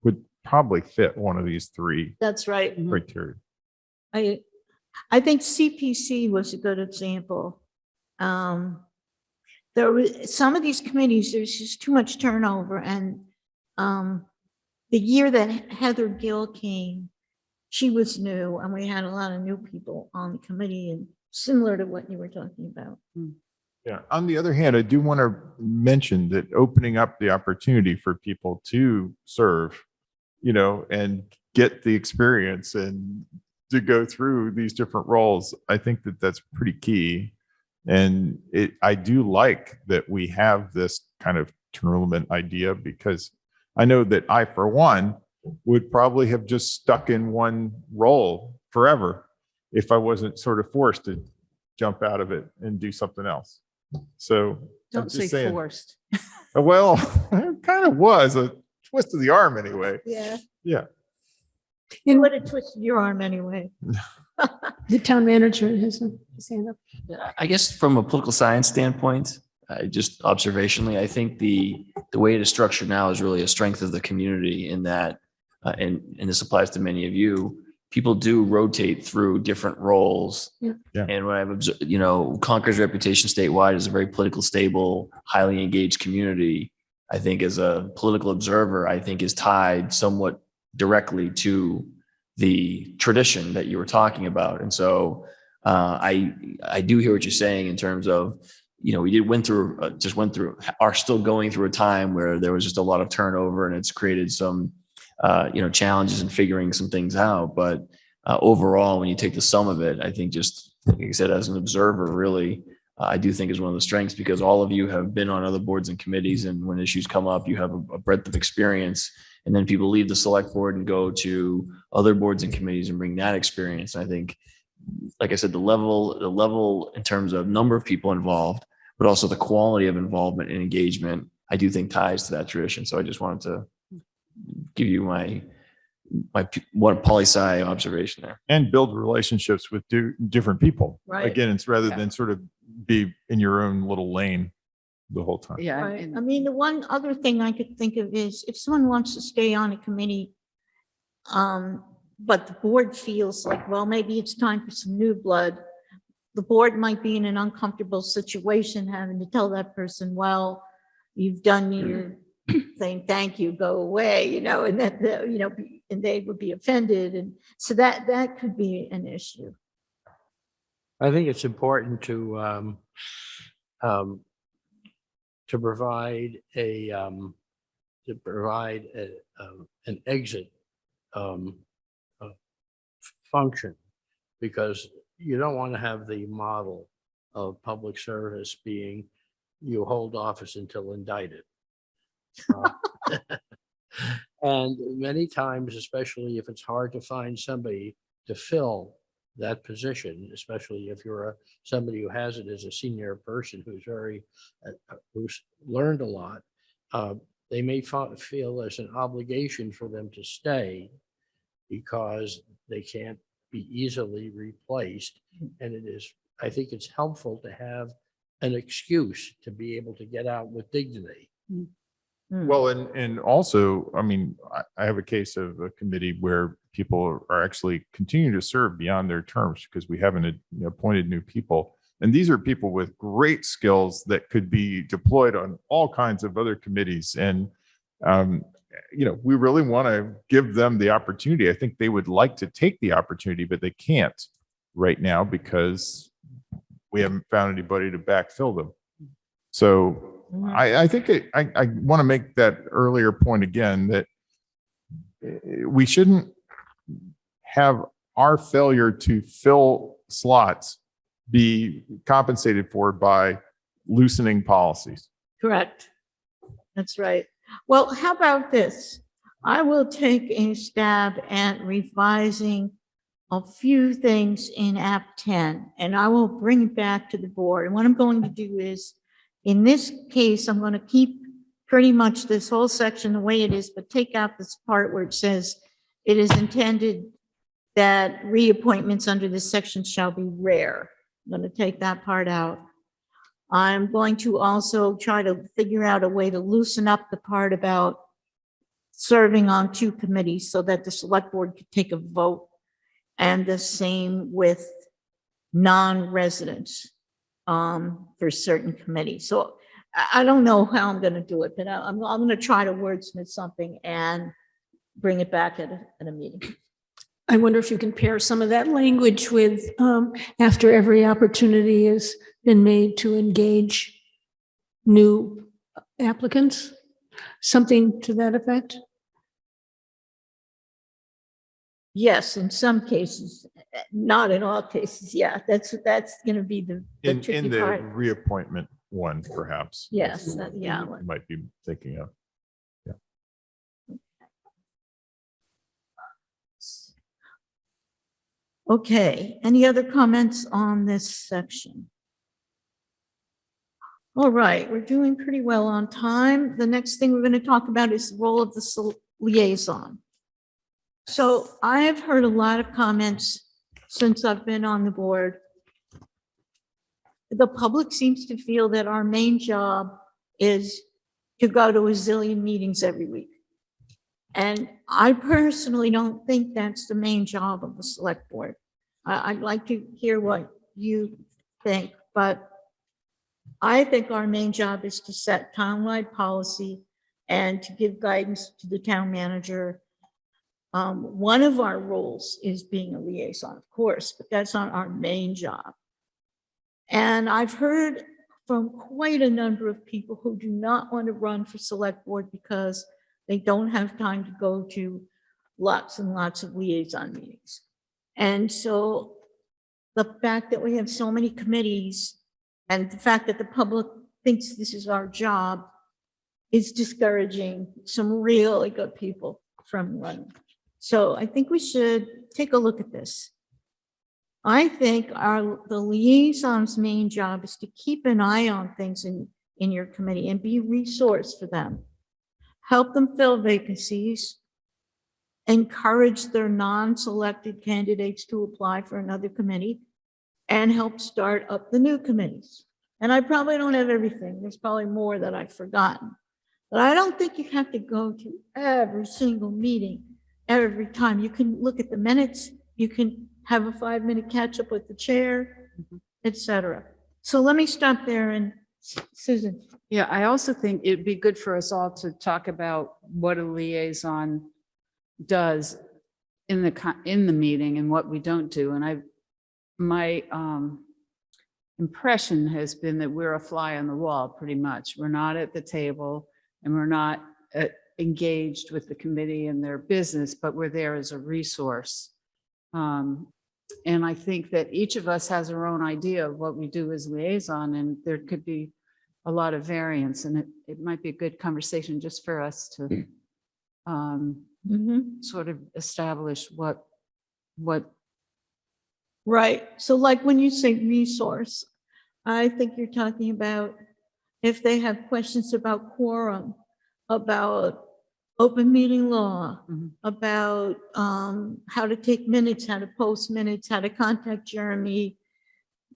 Speaker 2: would probably fit one of these 3
Speaker 1: that's right.
Speaker 2: criteria.
Speaker 1: I think CPC was a good example. There was some of these committees, there's just too much turnover, and the year that Heather Gill came, she was new, and we had a lot of new people on the committee, and similar to what you were talking about.
Speaker 2: Yeah. On the other hand, I do want to mention that opening up the opportunity for people to serve, and get the experience and to go through these different roles, I think that that's pretty key. And I do like that we have this kind of tournament idea, because I know that I, for one, would probably have just stuck in one role forever if I wasn't sort of forced to jump out of it and do something else. So I'm
Speaker 4: don't
Speaker 2: just
Speaker 4: say
Speaker 2: saying,
Speaker 4: forced.
Speaker 2: well, it kind of was a twist of the arm anyway.
Speaker 1: Yeah.
Speaker 2: Yeah.
Speaker 1: You would have twisted your arm anyway.
Speaker 3: The town manager has his hand up.
Speaker 6: Yeah, I guess from a political science standpoint, just observationally, I think the way it is structured now is really a strength of the community in that, and this applies to many of you, people do rotate through different roles.
Speaker 3: Yeah.
Speaker 2: Yeah.
Speaker 6: And what I've observed, Concord's reputation statewide is a very political, stable, highly engaged community. I think as a political observer, I think is tied somewhat directly to the tradition that you were talking about. And so I do hear what you're saying in terms of, we went through, are still going through a time where there was just a lot of turnover, and it's created some, challenges in figuring some things out. But overall, when you take the sum of it, I think just, like I said, as an observer, really, I do think is one of the strengths, because all of you have been on other boards and committees, and when issues come up, you have a breadth of experience. And then people leave the select board and go to other boards and committees and bring that experience. And I think, like I said, the level in terms of number of people involved, but also the quality of involvement and engagement, I do think ties to that tradition. So I just wanted to give you my one poli-sci observation there.
Speaker 2: And build relationships with different people.
Speaker 1: Right.
Speaker 2: Again, it's rather
Speaker 4: Yeah.
Speaker 2: than sort of be in your own little lane the whole time.
Speaker 4: Yeah.
Speaker 1: Right.
Speaker 4: and-
Speaker 1: I mean, the one other thing I could think of is if someone wants to stay on a committee, but the board feels like, well, maybe it's time for some new blood. The board might be in an uncomfortable situation having to tell that person, well, you've done your thing, thank you, go away, and that, and they would be offended. And so that could be an issue.
Speaker 7: I think it's important to provide an exit function, because you don't want to have the model of public service being you hold office until indicted. And many times, especially if it's hard to find somebody to fill that position, especially if you're somebody who has it as a senior person who's learned a lot, they may feel there's an obligation for them to stay because they can't be easily replaced. And I think it's helpful to have an excuse to be able to get out with dignity.
Speaker 2: Well, and also, I mean, I have a case of a committee where people are actually continuing to serve beyond their terms because we haven't appointed new people. And these are people with great skills that could be deployed on all kinds of other committees. And, we really want to give them the opportunity. I think they would like to take the opportunity, but they can't right now because we haven't found anybody to backfill them. So I think I want to make that earlier point again, that we shouldn't have our failure to fill slots be compensated for by loosening policies.
Speaker 1: Correct. That's right. Well, how about this? I will take a stab at revising a few things in App 10, and I will bring it back to the board. And what I'm going to do is, in this case, I'm going to keep pretty much this whole section the way it is, but take out this part where it says it is intended that reappointments under this section shall be rare. I'm going to take that part out. I'm going to also try to figure out a way to loosen up the part about serving on 2 committees so that the select board could take a vote, and the same with non-residents for certain committees. So I don't know how I'm going to do it, but I'm going to try to wordsmith something and bring it back at a meeting.
Speaker 3: I wonder if you can pair some of that language with after every opportunity has been made to engage new applicants, something to that effect.
Speaker 1: Yes, in some cases, not in all cases. Yeah, that's going to be the
Speaker 2: In
Speaker 1: tricky
Speaker 2: the
Speaker 1: part.
Speaker 2: reappointment one, perhaps.
Speaker 1: Yes, yeah.
Speaker 2: You might be thinking of.
Speaker 1: Okay, any other comments on this section? All right, we're doing pretty well on time. The next thing we're going to talk about is the role of the liaison. So I've heard a lot of comments since I've been on the board. The public seems to feel that our main job is to go to a zillion meetings every week. And I personally don't think that's the main job of the select board. I'd like to hear what you think, but I think our main job is to set townwide policy and to give guidance to the town manager. One of our roles is being a liaison, of course, but that's not our main job. And I've heard from quite a number of people who do not want to run for select board because they don't have time to go to lots and lots of liaison meetings. And so the fact that we have so many committees and the fact that the public thinks this is our job is discouraging some really good people from running. So I think we should take a look at this. I think the liaison's main job is to keep an eye on things in your committee and be a resource for them. Help them fill vacancies, encourage their non-selected candidates to apply for another committee, and help start up the new committees. And I probably don't have everything. There's probably more that I've forgotten. But I don't think you have to go to every single meeting every time. You can look at the minutes, you can have a 5-minute catch up with the chair, etc. So let me stop there, and Susan.
Speaker 4: Yeah, I also think it'd be good for us all to talk about what a liaison does in the meeting and what we don't do. And my impression has been that we're a fly on the wall pretty much. We're not at the table and we're not engaged with the committee and their business, but we're there as a resource. And I think that each of us has our own idea of what we do as liaison, and there could be a lot of variance, and it might be a good conversation just for us to sort of establish what.
Speaker 1: Right. So like when you say resource, I think you're talking about if they have questions about quorum, about open meeting law, about how to take minutes, how to post minutes, how to contact Jeremy,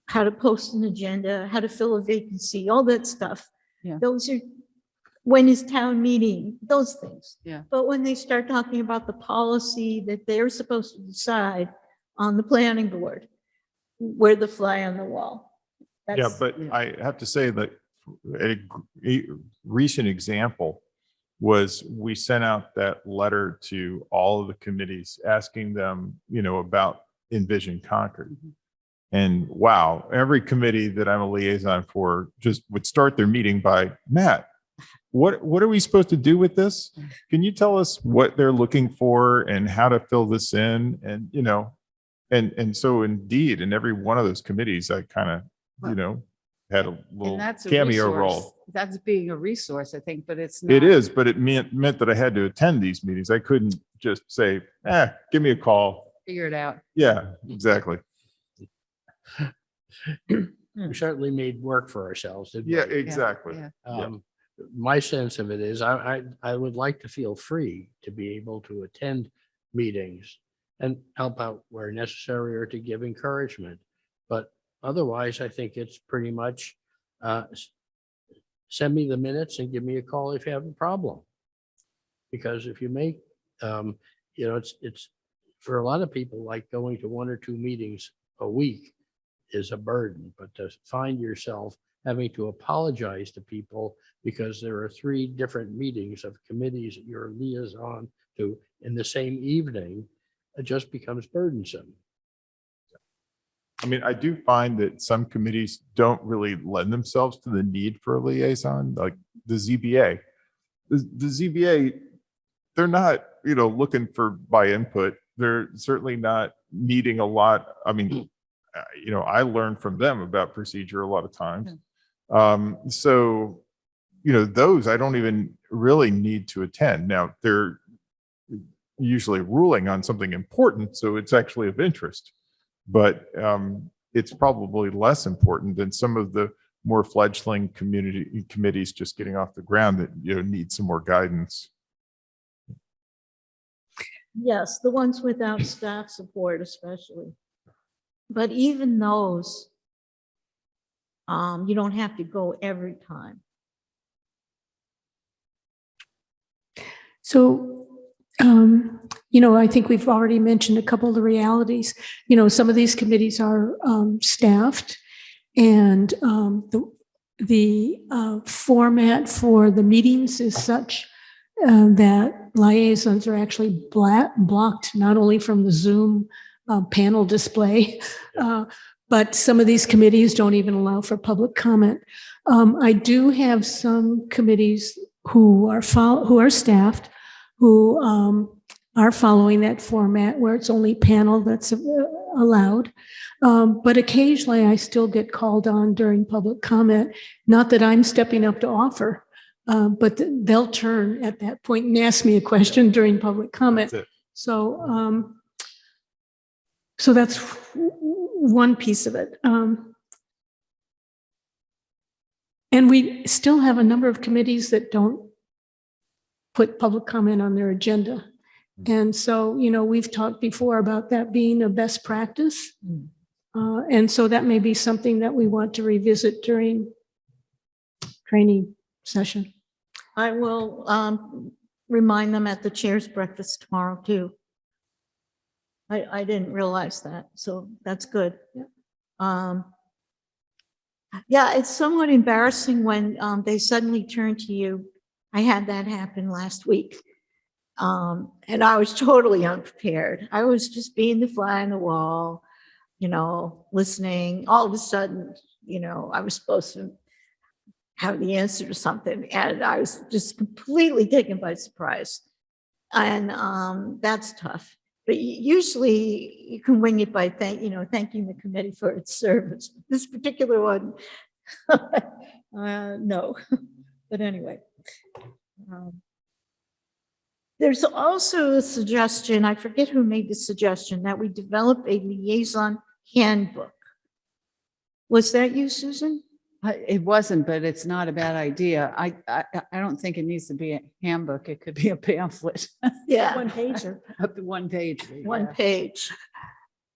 Speaker 1: how to post an agenda, how to fill a vacancy, all that stuff.
Speaker 4: Yeah.
Speaker 1: Those are when is town meeting, those things.
Speaker 4: Yeah.
Speaker 1: But when they start talking about the policy that they're supposed to decide on the planning board, we're the fly on the wall.
Speaker 2: Yeah,
Speaker 1: That's-
Speaker 2: but I have to say that a recent example was we sent out that letter to all of the committees asking them, about Envision Concord. And wow, every committee that I'm a liaison for just would start their meeting by, Matt, what are we supposed to do with this? Can you tell us what they're looking for and how to fill this in? And, and so indeed, in every one of those committees, I kind of, had a little
Speaker 4: And that's a
Speaker 2: cameo
Speaker 4: resource.
Speaker 2: role.
Speaker 4: That's being a resource, I think, but it's not.
Speaker 2: It is, but it meant that I had to attend these meetings. I couldn't just say, give me a call.
Speaker 4: Figure it out.
Speaker 2: Yeah, exactly.
Speaker 7: We certainly made work for ourselves, didn't we?
Speaker 2: Yeah, exactly.
Speaker 4: Yeah.
Speaker 7: My sense of it is I would like to feel free to be able to attend meetings and help out where necessary or to give encouragement. But otherwise, I think it's pretty much send me the minutes and give me a call if you have a problem. Because if you make, it's for a lot of people, like going to 1 or 2 meetings a week is a burden, but to find yourself having to apologize to people because there are 3 different meetings of committees that you're liaison to in the same evening, it just becomes burdensome.
Speaker 2: I mean, I do find that some committees don't really lend themselves to the need for a liaison, like the ZBA. The ZBA, they're not, looking for by input. They're certainly not needing a lot. I mean, I learn from them about procedure a lot of times. So, those I don't even really need to attend. Now, they're usually ruling on something important, so it's actually of interest. But it's probably less important than some of the more fledgling community committees just getting off the ground that need some more guidance.
Speaker 1: Yes, the ones without staff support especially. But even those, you don't have to go every time.
Speaker 3: So, I think we've already mentioned a couple of the realities. Some of these committees are staffed, and the format for the meetings is such that liaisons are actually blocked not only from the Zoom panel display, but some of these committees don't even allow for public comment. I do have some committees who are staffed, who are following that format where it's only panel that's allowed. But occasionally I still get called on during public comment. Not that I'm stepping up to offer, but they'll turn at that point and ask me a question during public comment.
Speaker 2: That's it.
Speaker 3: So, so that's one piece of it. And we still have a number of committees that don't put public comment on their agenda. And so, we've talked before about that being a best practice. And so that may be something that we want to revisit during training session.
Speaker 1: I will remind them at the chair's breakfast tomorrow too. I didn't realize that, so that's good. Yeah, it's somewhat embarrassing when they suddenly turn to you. I had that happen last week. And I was totally unprepared. I was just being the fly on the wall, listening. All of a sudden, I was supposed to have the answer to something, and I was just completely taken by surprise. And that's tough. But usually you can wing it by thanking the committee for its service. This particular one, no. But anyway. There's also a suggestion, I forget who made the suggestion, that we develop a liaison handbook. Was that you, Susan?
Speaker 4: It wasn't, but it's not a bad idea. I don't think it needs to be a handbook. It could be a pamphlet.
Speaker 1: Yeah.
Speaker 3: One pager.
Speaker 4: Up to 1 page.
Speaker 1: One
Speaker 4: yeah.
Speaker 1: page.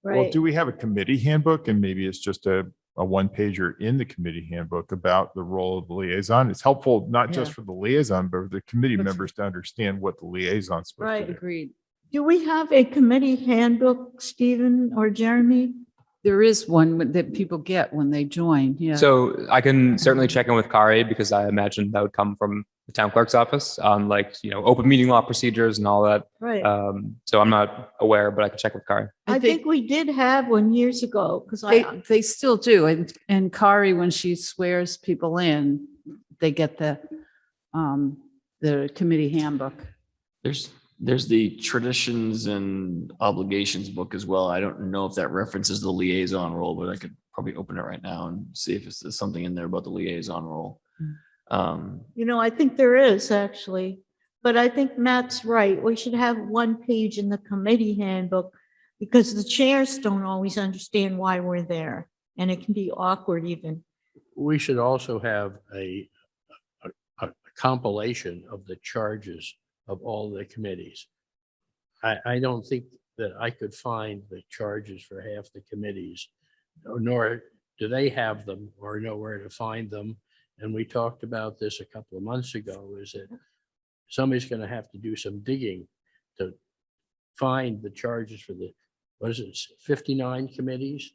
Speaker 2: Well,
Speaker 1: Right.
Speaker 2: do we have a committee handbook, and maybe it's just a a one-pager in the committee handbook about the role of the liaison. It's helpful not just
Speaker 4: Yeah.
Speaker 2: for the liaison, but for the committee
Speaker 4: That's-
Speaker 2: members to understand what the liaison's supposed
Speaker 1: Right.
Speaker 2: to do.
Speaker 4: Agreed.
Speaker 1: Do we have a committee handbook, Stephen or Jeremy?
Speaker 4: There is one that people get when they join. Yeah.
Speaker 5: So I can certainly check in with Kari because I imagine that would come from the town clerk's office on like, open meeting law procedures and all that.
Speaker 1: Right.
Speaker 5: So I'm not aware, but I can check with Kari.
Speaker 1: I think we did have one years ago because
Speaker 4: They still do. And Kari, when she swears people in, they get the committee handbook.
Speaker 6: There's the traditions and obligations book as well. I don't know if that references the liaison role, but I could probably open it right now and see if there's something in there about the liaison role.
Speaker 1: I think there is actually, but I think Matt's right. We should have one page in the committee handbook because the chairs don't always understand why we're there, and it can be awkward even.
Speaker 7: We should also have a compilation of the charges of all the committees. I don't think that I could find the charges for half the committees, nor do they have them or know where to find them. And we talked about this a couple of months ago, is that somebody's going to have to do some digging to find the charges for 59 committees?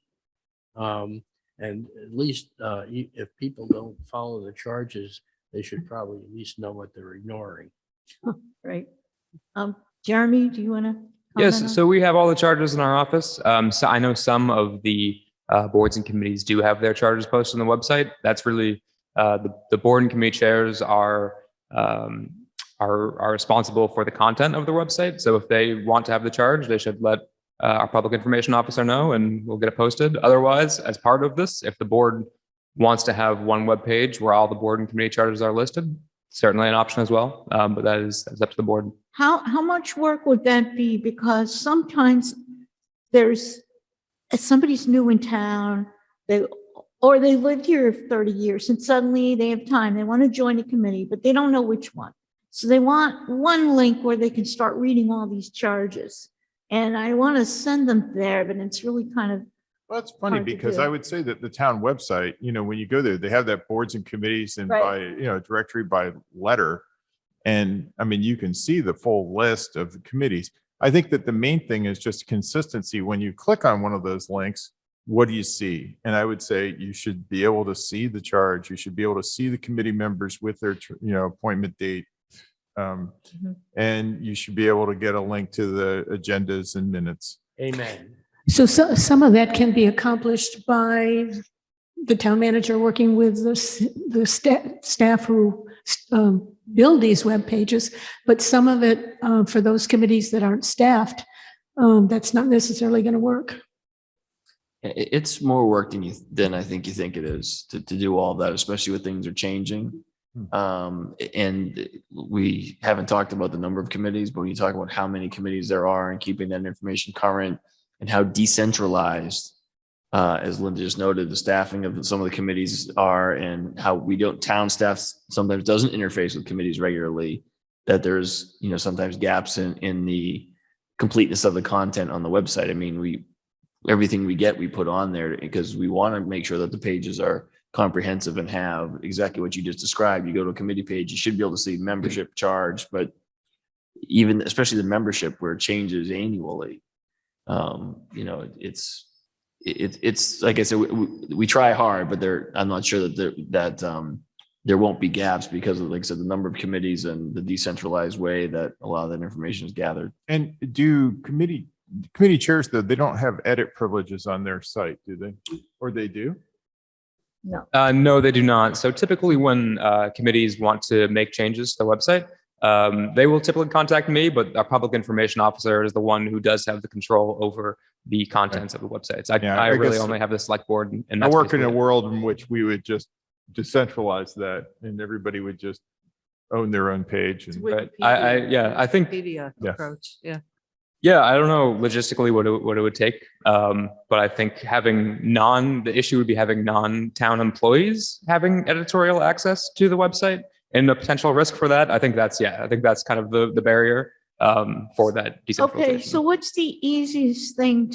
Speaker 7: And at least if people don't follow the charges, they should probably at least know what they're ignoring.
Speaker 1: Right. Jeremy, do you want to?
Speaker 5: Yes, so we have all the charges in our office. So I know some of the boards and committees do have their charges posted on the website. That's really the board and committee chairs are responsible for the content of the website. So if they want to have the charge, they should let our public information officer know, and we'll get it posted. Otherwise, as part of this, if the board wants to have one web page where all the board and committee charges are listed, certainly an option as well. But that's up to the board.
Speaker 1: How much work would that be? Because sometimes if somebody's new in town, they lived here 30 years and suddenly they have time. They want to join a committee, but they don't know which one. So they want one link where they can start reading all these charges. And I want to send them there, but it's really kind of,
Speaker 2: Well, it's funny
Speaker 1: hard to
Speaker 2: because
Speaker 1: do.
Speaker 2: I would say that the town website, when you go there, they have that boards and committees and by,
Speaker 1: Right.
Speaker 2: directory by letter. And I mean, you can see the full list of the committees. I think that the main thing is just consistency. When you click on one of those links, what do you see? And I would say you should be able to see the charge. You should be able to see the committee members with their, appointment date. And you should be able to get a link to the agendas and minutes.
Speaker 7: Amen.
Speaker 3: So some of that can be accomplished by the town manager working with the staff who build these web pages, but some of it for those committees that aren't staffed, that's not necessarily going to work.
Speaker 6: It's more work than I think you think it is to do all that, especially when things are changing. And we haven't talked about the number of committees, but when you talk about how many committees there are and keeping that information current and how decentralized, as Linda just noted, the staffing of some of the committees are, and how town staff sometimes doesn't interface with committees regularly, that there's, sometimes gaps in the completeness of the content on the website. I mean, everything we get, we put on there because we want to make sure that the pages are comprehensive and have exactly what you just described. You go to a committee page, you should be able to see membership charge, but even especially the membership where it changes annually, it's like I said, we try hard, but I'm not sure that there won't be gaps because of, like I said, the number of committees and the decentralized way that a lot of that information is gathered.
Speaker 2: And do committee chairs, though, they don't have edit privileges on their site, do they? Or they do?
Speaker 5: No, they do not. So typically when committees want to make changes to the website, they will typically contact me, but our public information officer is the one who does have the control over the contents of the websites. I really
Speaker 2: guess
Speaker 5: only have the select board. And
Speaker 2: I
Speaker 5: that's
Speaker 2: work in a
Speaker 5: basically it.
Speaker 2: world in which we would just decentralize that and everybody would just own their own page. And
Speaker 5: Right. I think,
Speaker 4: Wikipedia
Speaker 2: Yeah.
Speaker 4: approach. Yeah.
Speaker 5: yeah, I don't know logistically what it would take. But I think the issue would be having non-town employees having editorial access to the website and a potential risk for that. I think that's kind of the barrier for that decentralization.
Speaker 1: okay, so what's the easiest thing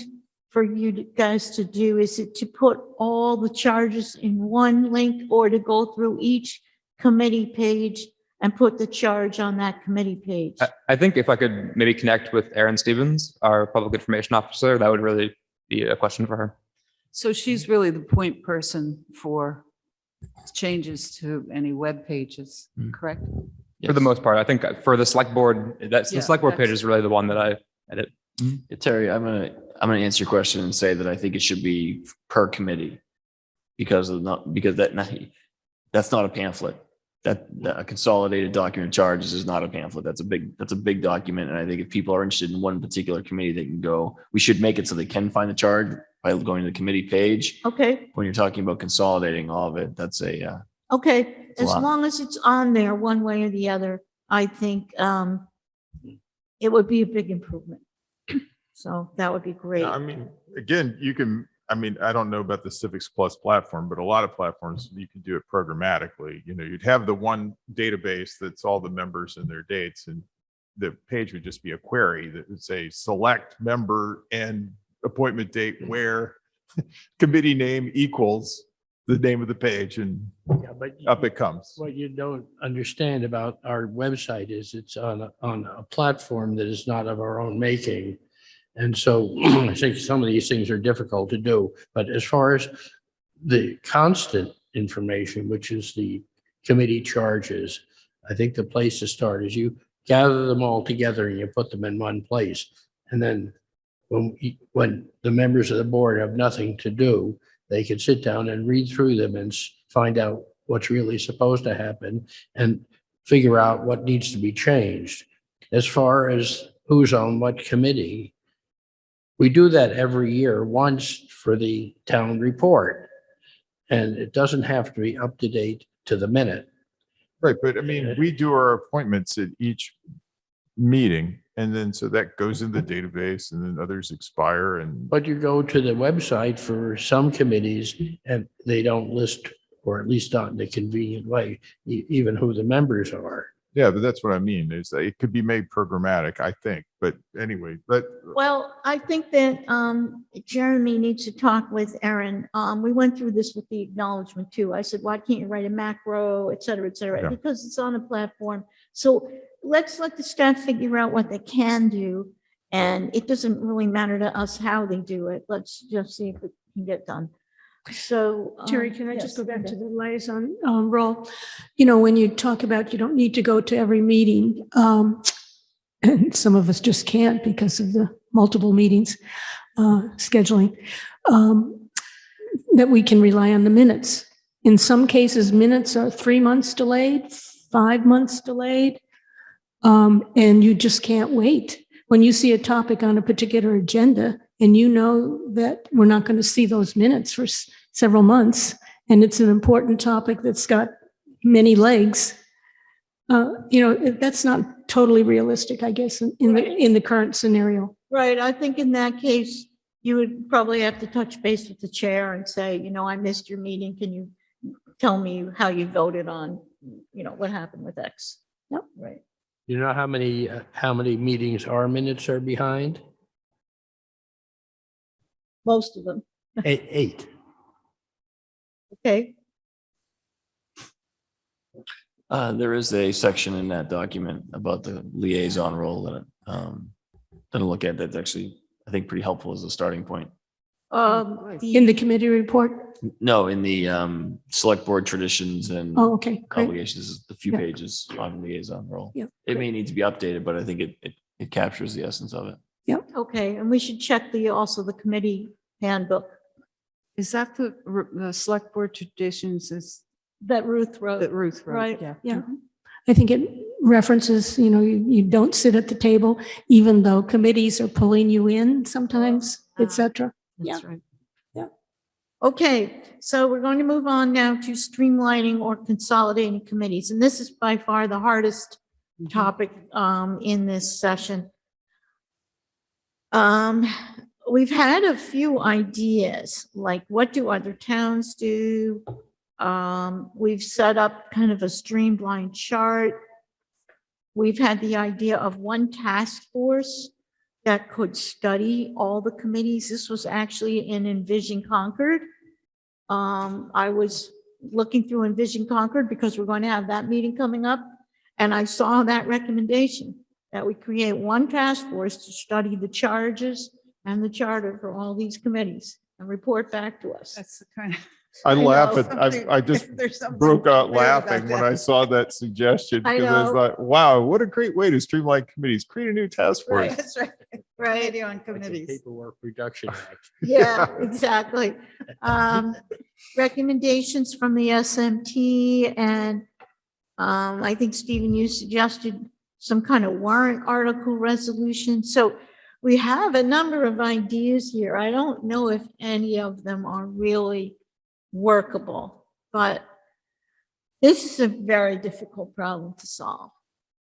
Speaker 1: for you guys to do? Is it to put all the charges in one link or to go through each committee page and put the charge on that committee page?
Speaker 5: I think if I could maybe connect with Erin Stevens, our public information officer, that would really be a question for her.
Speaker 4: So she's really the point person for changes to any web pages, correct?
Speaker 5: For the most part, I think for the select board, the
Speaker 4: Yeah,
Speaker 5: select board page
Speaker 4: that's-
Speaker 5: is really the one that I edit.
Speaker 6: Yeah, Terry, I'm gonna answer your question and say that I think it should be per committee because that's not a pamphlet. That a consolidated document of charges is not a pamphlet. That's a big document. And I think if people are interested in one particular committee, they can go. We should make it so they can find the charge by going to the committee page.
Speaker 1: Okay,
Speaker 6: When you're talking about consolidating all of it, that's
Speaker 1: okay.
Speaker 6: a
Speaker 1: As
Speaker 6: lot.
Speaker 1: long as it's on there one way or the other, I think it would be a big improvement. So that would be great.
Speaker 2: I mean, again, I don't know about the Civics Plus platform, but a lot of platforms, you can do it programmatically. You'd have the one database that's all the members and their dates, and the page would just be a query that would say select member and appointment date where committee name equals the name of the page, and
Speaker 7: Yeah, but
Speaker 2: up it comes.
Speaker 7: what you don't understand about our website is it's on a platform that is not of our own making. And so I think some of these things are difficult to do, but as far as the constant information, which is the committee charges, I think the place to start is you gather them all together and you put them in one place. And then when the members of the board have nothing to do, they can sit down and read through them and find out what's really supposed to happen and figure out what needs to be changed. As far as who's on what committee, we do that every year once for the town report. And it doesn't have to be up to date to the minute.
Speaker 2: Right, but I mean, we do our appointments at each meeting, and then so that goes in the database, and then others expire, and
Speaker 7: But you go to the website for some committees and they don't list, or at least not in a convenient way, even who the members are.
Speaker 2: yeah, but that's what I mean, is that it could be made programmatic, I think, but anyway,
Speaker 1: Well, I think that Jeremy needs to talk with Erin. We went through this with the acknowledgement too. I said, why can't you write a macro, et cetera,
Speaker 2: Yeah.
Speaker 1: because it's on a platform. So let's let the staff figure out what they can do. And it doesn't really matter to us how they do it. Let's just see if it can get done. So.
Speaker 3: Terry, can I just
Speaker 1: yes,
Speaker 3: go back to
Speaker 1: okay.
Speaker 3: the liaison role? When you talk about you don't need to go to every meeting, and some of us just can't because of the multiple meetings scheduling, that we can rely on the minutes. In some cases, minutes are 3 months delayed, 5 months delayed, and you just can't wait. When you see a topic on a particular agenda and you know that we're not going to see those minutes for several months, and it's an important topic that's got many legs, that's not totally realistic, I guess, in the current scenario.
Speaker 1: Right, I think in that case, you would probably have to touch base with the chair and say, I missed your meeting. Can you tell me how you voted on, what happened with X?
Speaker 3: Yep.
Speaker 1: Right.
Speaker 7: You know how many meetings our minutes are behind?
Speaker 1: Most of them.
Speaker 7: Eight.
Speaker 1: Okay.
Speaker 6: There is a section in that document about the liaison role that I'll look at. That's actually, I think, pretty helpful as a starting point.
Speaker 3: In the committee report?
Speaker 6: No, in the select board traditions and
Speaker 3: Oh, okay, great.
Speaker 6: obligations, is the few
Speaker 3: Yeah.
Speaker 6: pages on liaison role.
Speaker 3: Yeah,
Speaker 6: It may need to be updated, but I think it captures the essence of it.
Speaker 1: Okay, and we should check also the committee handbook
Speaker 4: Is that the select board traditions
Speaker 1: that Ruth
Speaker 4: that
Speaker 1: wrote.
Speaker 4: Ruth wrote?
Speaker 1: Right.
Speaker 4: Yeah.
Speaker 3: Yeah. I think it references, you don't sit at the table, even though committees are pulling you in sometimes, et cetera.
Speaker 4: That's right.
Speaker 1: Okay, so we're going to move on now to streamlining or consolidating committees. And this is by far the hardest topic in this session. We've had a few ideas, like what do other towns do? We've set up kind of a streamlined chart. We've had the idea of one task force that could study all the committees. This was actually in Envision Concord. I was looking through Envision Concord because we're going to have that meeting coming up. And I saw that recommendation that we create one task force to study the charges and the charter for all these committees and report back to us.
Speaker 4: That's the kind of.
Speaker 2: I laugh
Speaker 4: know,
Speaker 2: at, I just
Speaker 4: there's something
Speaker 2: broke out
Speaker 4: weird about
Speaker 2: laughing when
Speaker 4: that.
Speaker 2: I saw that suggestion.
Speaker 1: I
Speaker 2: Because I was
Speaker 1: know.
Speaker 2: like, wow, what a great way to streamline committees. Create a new task force.
Speaker 1: Right.
Speaker 4: That's right.
Speaker 1: Right.
Speaker 4: Committee on
Speaker 7: It's a
Speaker 4: committees.
Speaker 7: Paperwork Reduction Act.
Speaker 1: Yeah, exactly. Recommendations from the SMT and I think Stephen, you suggested some kind of warrant article resolution. So we have a number of ideas here. I don't know if any of them are really workable, but this is a very difficult problem to solve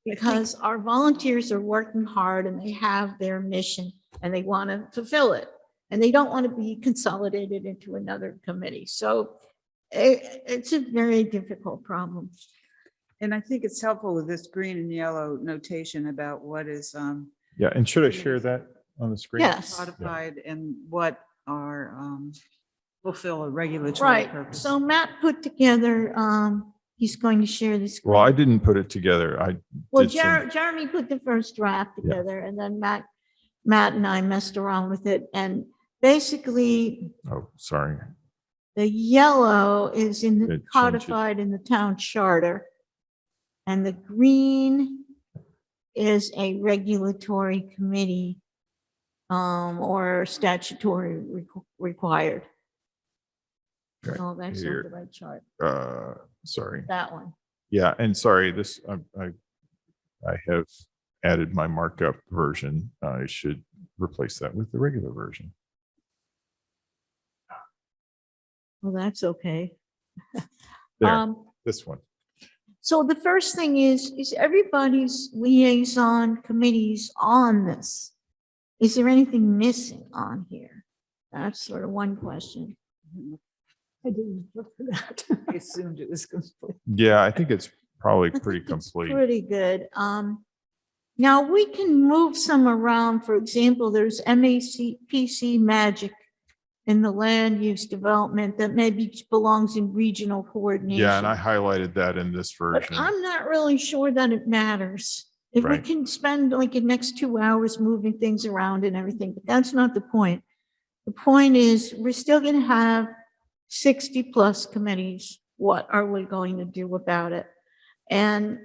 Speaker 1: because our volunteers are working hard and they have their mission and they want to fulfill it. And they don't want to be consolidated into another committee. So it's a very difficult problem.
Speaker 4: And I think it's helpful with this green and yellow notation about what is
Speaker 2: Yeah, and should I share that on the screen?
Speaker 1: Yes.
Speaker 4: codified and what are fulfill a regulatory
Speaker 1: Right.
Speaker 4: purpose.
Speaker 1: So Matt put together, he's going to share this.
Speaker 2: Well, I didn't put it together. I
Speaker 1: Well,
Speaker 2: did some-
Speaker 1: Jeremy put the first draft
Speaker 2: Yeah.
Speaker 1: together and then Matt and I messed around with it. And basically
Speaker 2: oh, sorry.
Speaker 1: the yellow is in
Speaker 2: Good,
Speaker 1: the
Speaker 2: change it.
Speaker 1: codified in the town charter. And the green is a regulatory committee or statutory required.
Speaker 2: Okay,
Speaker 1: Oh, that's not
Speaker 2: here.
Speaker 1: the right chart.
Speaker 2: Sorry.
Speaker 1: That one.
Speaker 2: Yeah, and sorry, this, I have added my markup version. I should replace that with the regular version.
Speaker 1: Well, that's okay.
Speaker 2: There, this one.
Speaker 1: So the first thing is everybody's liaison committees on this? Is there anything missing on here? That's sort of one question.
Speaker 3: I didn't look for that.
Speaker 4: I assumed it was complete.
Speaker 2: Yeah, I think it's probably
Speaker 1: I
Speaker 2: pretty
Speaker 1: think it's
Speaker 2: complete.
Speaker 1: Pretty good. Now we can move some around. For example, there's PC Magic in the land use development that maybe belongs in regional coordination.
Speaker 2: Yeah, and I highlighted that in this
Speaker 1: But
Speaker 2: version.
Speaker 1: I'm not really sure that it matters. If we
Speaker 2: Right.
Speaker 1: can spend like the next 2 hours moving things around and everything, but that's not the point. The point is, we're still going to have 60 plus committees. What are we going to do about it? And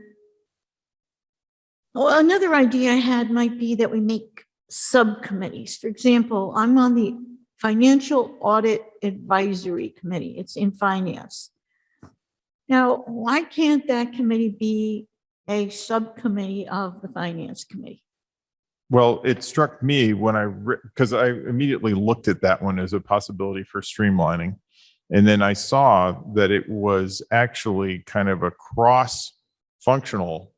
Speaker 1: well, another idea I had might be that we make subcommittees. For example, I'm on the Financial Audit Advisory Committee. It's in finance. Now, why can't that committee be a subcommittee of the Finance Committee?
Speaker 2: Well, it struck me when because I immediately looked at that one as a possibility for streamlining. And then I saw that it was actually kind of a cross-functional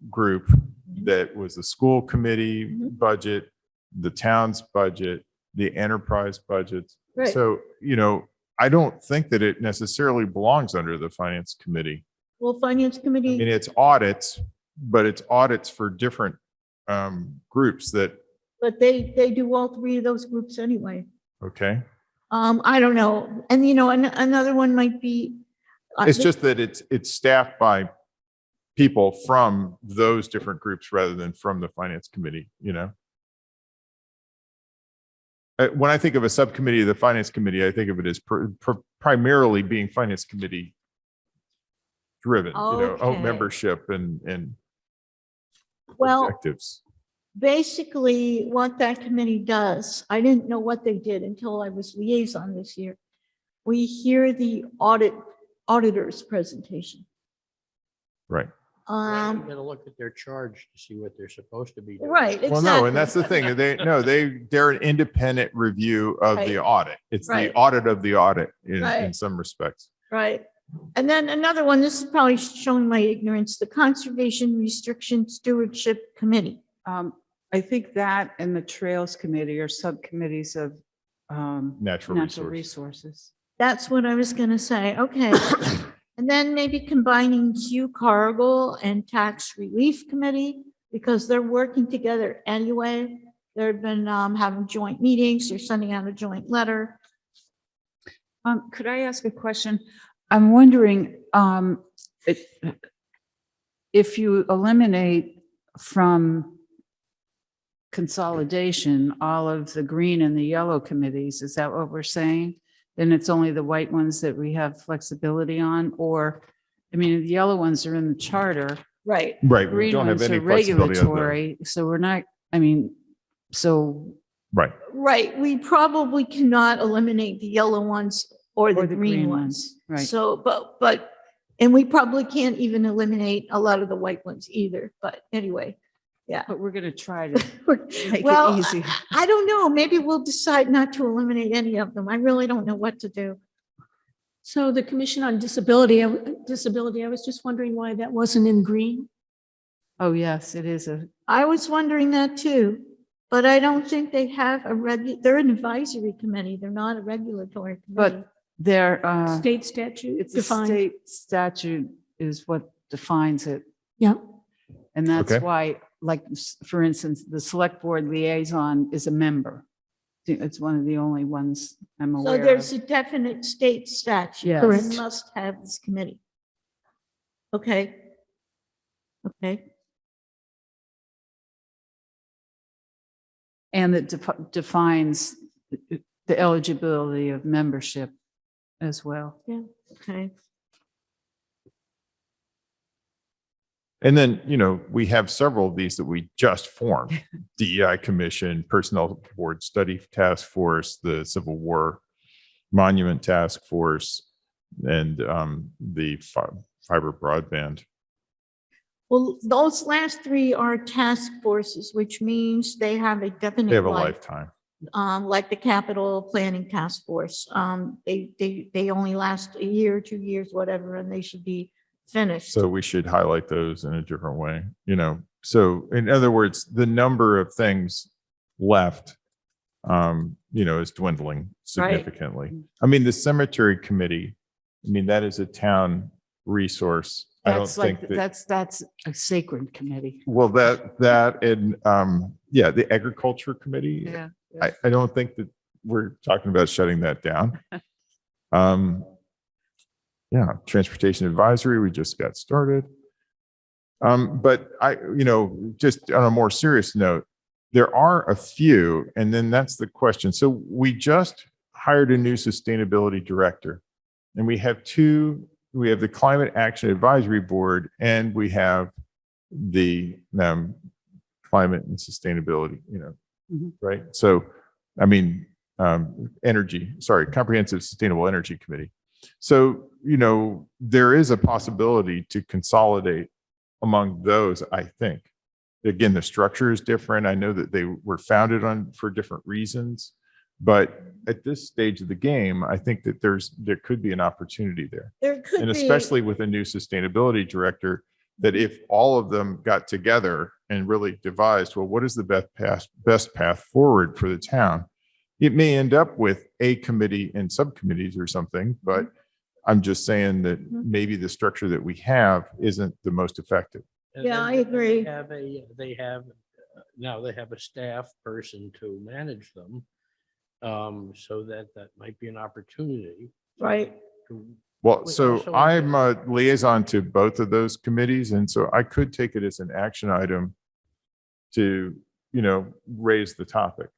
Speaker 2: group that was the school committee
Speaker 1: Mhm.
Speaker 2: budget, the town's budget, the enterprise budgets.
Speaker 1: Right.
Speaker 2: So, I don't think that it necessarily belongs under the finance committee.
Speaker 1: Well, Finance
Speaker 2: I
Speaker 1: Committee,
Speaker 2: mean, it's audits, but it's audits for different groups that,
Speaker 1: but they do all three of those groups anyway.
Speaker 2: okay.
Speaker 1: I don't know. And another one might be.
Speaker 2: It's just that it's staffed by people from those different groups rather than from the finance committee, When I think of a subcommittee of the finance committee, I think of it as primarily being finance committee driven,
Speaker 1: Okay.
Speaker 2: membership and
Speaker 1: Well,
Speaker 2: objectives.
Speaker 1: basically what that committee does, I didn't know what they did until I was liaison this year. We hear the auditor's presentation.
Speaker 2: Right.
Speaker 7: You gotta look at their charge to see what they're supposed to be doing.
Speaker 1: Right,
Speaker 2: Well, no,
Speaker 1: exactly.
Speaker 2: and that's the thing. They're an independent review of the
Speaker 1: Right.
Speaker 2: audit. It's the
Speaker 1: Right.
Speaker 2: audit of the audit in
Speaker 1: Right.
Speaker 2: some respects.
Speaker 1: Right. And then another one, this is probably showing my ignorance, the Conservation Restriction Stewardship Committee.
Speaker 4: I think that and the Trails Committee are subcommittees of
Speaker 2: Natural
Speaker 4: natural
Speaker 2: resources.
Speaker 4: resources.
Speaker 1: That's what I was gonna say, okay. And then maybe combining Hugh Cargill and Tax Relief Committee, because they're working together anyway. They've been having joint meetings, they're sending out a joint letter.
Speaker 4: Could I ask a question? I'm wondering, if you eliminate from consolidation all of the green and the yellow committees, is that what we're saying? Then it's only the white ones that we have flexibility on, or, I mean, the yellow ones are in the charter.
Speaker 1: Right.
Speaker 2: Right. We
Speaker 4: Green
Speaker 2: don't have
Speaker 4: ones
Speaker 2: any
Speaker 4: are
Speaker 2: flexibility on those.
Speaker 4: regulatory, so we're not, I mean, so,
Speaker 2: Right.
Speaker 1: Right, we probably cannot eliminate the yellow ones or the green ones.
Speaker 4: right.
Speaker 1: So, and we probably can't even eliminate a lot of the white ones either, but anyway, yeah.
Speaker 4: But we're going to try to make
Speaker 1: Well,
Speaker 4: it easy.
Speaker 1: I don't know, maybe we'll decide not to eliminate any of them. I really don't know what to do.
Speaker 3: So the Commission on Disability, I was just wondering why that wasn't in green.
Speaker 4: Oh, yes, it is a,
Speaker 1: I was wondering that too, but I don't think they have they're an advisory committee, they're not a regulatory committee.
Speaker 4: but they're,
Speaker 3: State statute
Speaker 4: it's a
Speaker 3: defined.
Speaker 4: state statute is what defines it.
Speaker 3: Yeah,
Speaker 4: And that's
Speaker 2: Okay.
Speaker 4: why, like, for instance, the select board liaison is a member. It's one of the only ones I'm
Speaker 1: So
Speaker 4: aware
Speaker 1: there's
Speaker 4: of.
Speaker 1: a definite state statute.
Speaker 4: Yes.
Speaker 1: that
Speaker 3: Correct.
Speaker 1: Must have this committee. Okay. Okay,
Speaker 4: And that defines the eligibility of membership as well.
Speaker 1: okay.
Speaker 2: And then, we have several of these that we just formed. DEI Commission, Personnel Board Study Task Force, the Civil War Monument Task Force, and the fiber broadband.
Speaker 1: Well, those last three are task forces, which means they have a definite.
Speaker 2: They have a
Speaker 1: life.
Speaker 2: lifetime.
Speaker 1: Like the capital planning task force. They only last a year, 2 years, whatever, and they should be finished.
Speaker 2: So we should highlight those in a different way, So in other words, the number of things left, is dwindling significantly. I mean, the cemetery committee, that is a town resource. I don't
Speaker 4: That's like,
Speaker 2: think that,
Speaker 4: that's a sacred committee.
Speaker 2: well, that and, the agriculture committee.
Speaker 4: Yeah.
Speaker 2: I don't think that we're talking about shutting that down. Transportation advisory, we just got started. But just on a more serious note, there are a few, and then that's the question. So we just hired a new sustainability director, and we have the Climate Action Advisory Board, and we have the climate and sustainability,
Speaker 4: Mhm.
Speaker 2: right? So, Comprehensive Sustainable Energy Committee. So, there is a possibility to consolidate among those, I think. Again, the structure is different. I know that they were founded for different reasons, but at this stage of the game, I think that there could be an opportunity there.
Speaker 1: There could
Speaker 2: And
Speaker 1: be.
Speaker 2: especially with a new sustainability director, that if all of them got together and really devised, well, what is the best path forward for the town? It may end up with a committee and subcommittees or something, but I'm just saying that maybe the structure that we have isn't the most effective.
Speaker 7: And
Speaker 1: Yeah,
Speaker 7: then
Speaker 1: I agree.
Speaker 7: They have a staff person to manage them. So that might be an opportunity.
Speaker 1: Right.
Speaker 2: Well,
Speaker 7: We
Speaker 2: so
Speaker 7: also-
Speaker 2: I'm a liaison to both of those committees, and so I could take it as an action item to, raise the topic.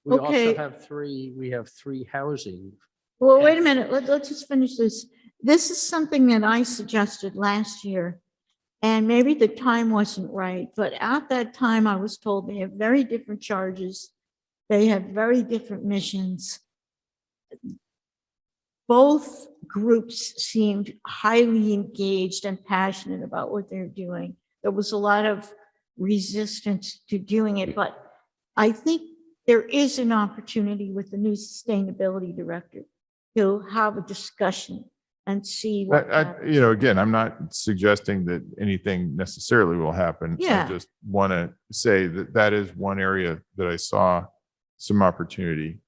Speaker 7: We
Speaker 1: Okay.
Speaker 7: also have three housing.
Speaker 1: Well, wait a minute, let's just finish this. This is something that I suggested last year, and maybe the time wasn't right, but at that time I was told they have very different charges. They have very different missions. Both groups seemed highly engaged and passionate about what they're doing. There was a lot of resistance to doing it, but I think there is an opportunity with the new sustainability director to have a discussion and see what happens.
Speaker 2: Again, I'm not suggesting that anything necessarily will happen.
Speaker 1: Yeah.
Speaker 2: I just want to say that is one area that I saw some opportunity.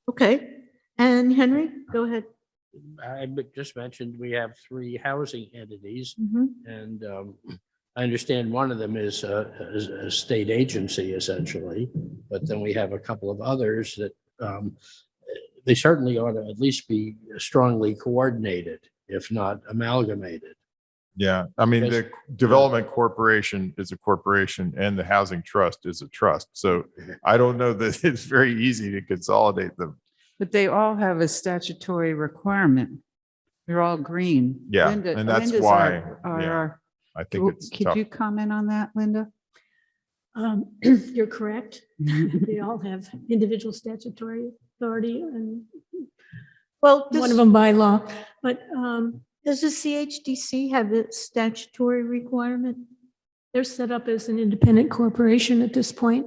Speaker 1: Okay, and Henry, go ahead.
Speaker 7: I just mentioned we have three housing entities,
Speaker 1: Mhm.
Speaker 7: and I understand one of them is a state agency essentially, but then we have a couple of others that they certainly ought to at least be strongly coordinated, if not amalgamated.
Speaker 2: Yeah, I mean,
Speaker 7: Because-
Speaker 2: the Development Corporation is a corporation and the Housing Trust is a trust. So I don't know that it's very easy to consolidate them.
Speaker 4: But they all have a statutory requirement. They're all green.
Speaker 2: Yeah,
Speaker 4: Linda-
Speaker 2: and that's
Speaker 4: Linda's
Speaker 2: why,
Speaker 4: our-
Speaker 2: yeah,
Speaker 4: our-
Speaker 2: I think it's
Speaker 4: Could
Speaker 2: tough.
Speaker 4: you comment on that, Linda?
Speaker 3: You're correct. They all have individual statutory authority and
Speaker 1: Well,
Speaker 3: one of them by law, but
Speaker 1: does the CHDC have a statutory requirement?
Speaker 3: they're set up as an independent corporation at this point.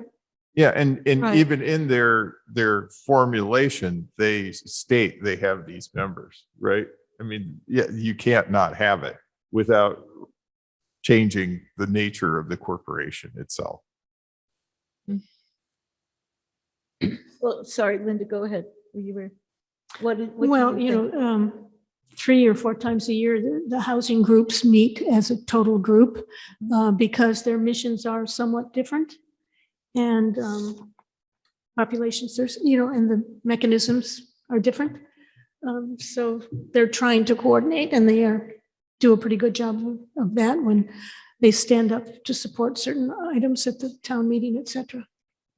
Speaker 2: Yeah, and
Speaker 1: Right.
Speaker 2: even in their formulation, they state they have these members, right? I mean, yeah, you can't not have it without changing the nature of the corporation itself.
Speaker 1: Well, sorry, Linda, go ahead. You were, what did
Speaker 3: Well,
Speaker 1: you think?
Speaker 3: 3 or 4 times a year, the housing groups meet as a total group because their missions are somewhat different. And populations, there's, and the mechanisms are different. So they're trying to coordinate and they do a pretty good job of that when they stand up to support certain items at the town meeting, et cetera.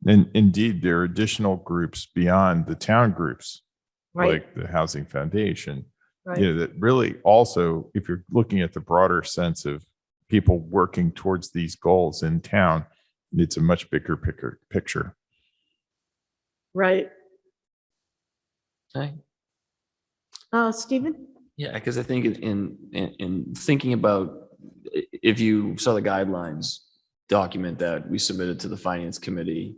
Speaker 2: And indeed, there are additional groups beyond the town groups,
Speaker 1: Right,
Speaker 2: like the Housing Foundation,
Speaker 1: right.
Speaker 2: that really also, if you're looking at the broader sense of people working towards these goals in town, it's a much bigger picture.
Speaker 1: Right.
Speaker 6: Okay.
Speaker 1: Stephen?
Speaker 6: Yeah, because I think in thinking about, if you saw the guidelines document that we submitted to the Finance Committee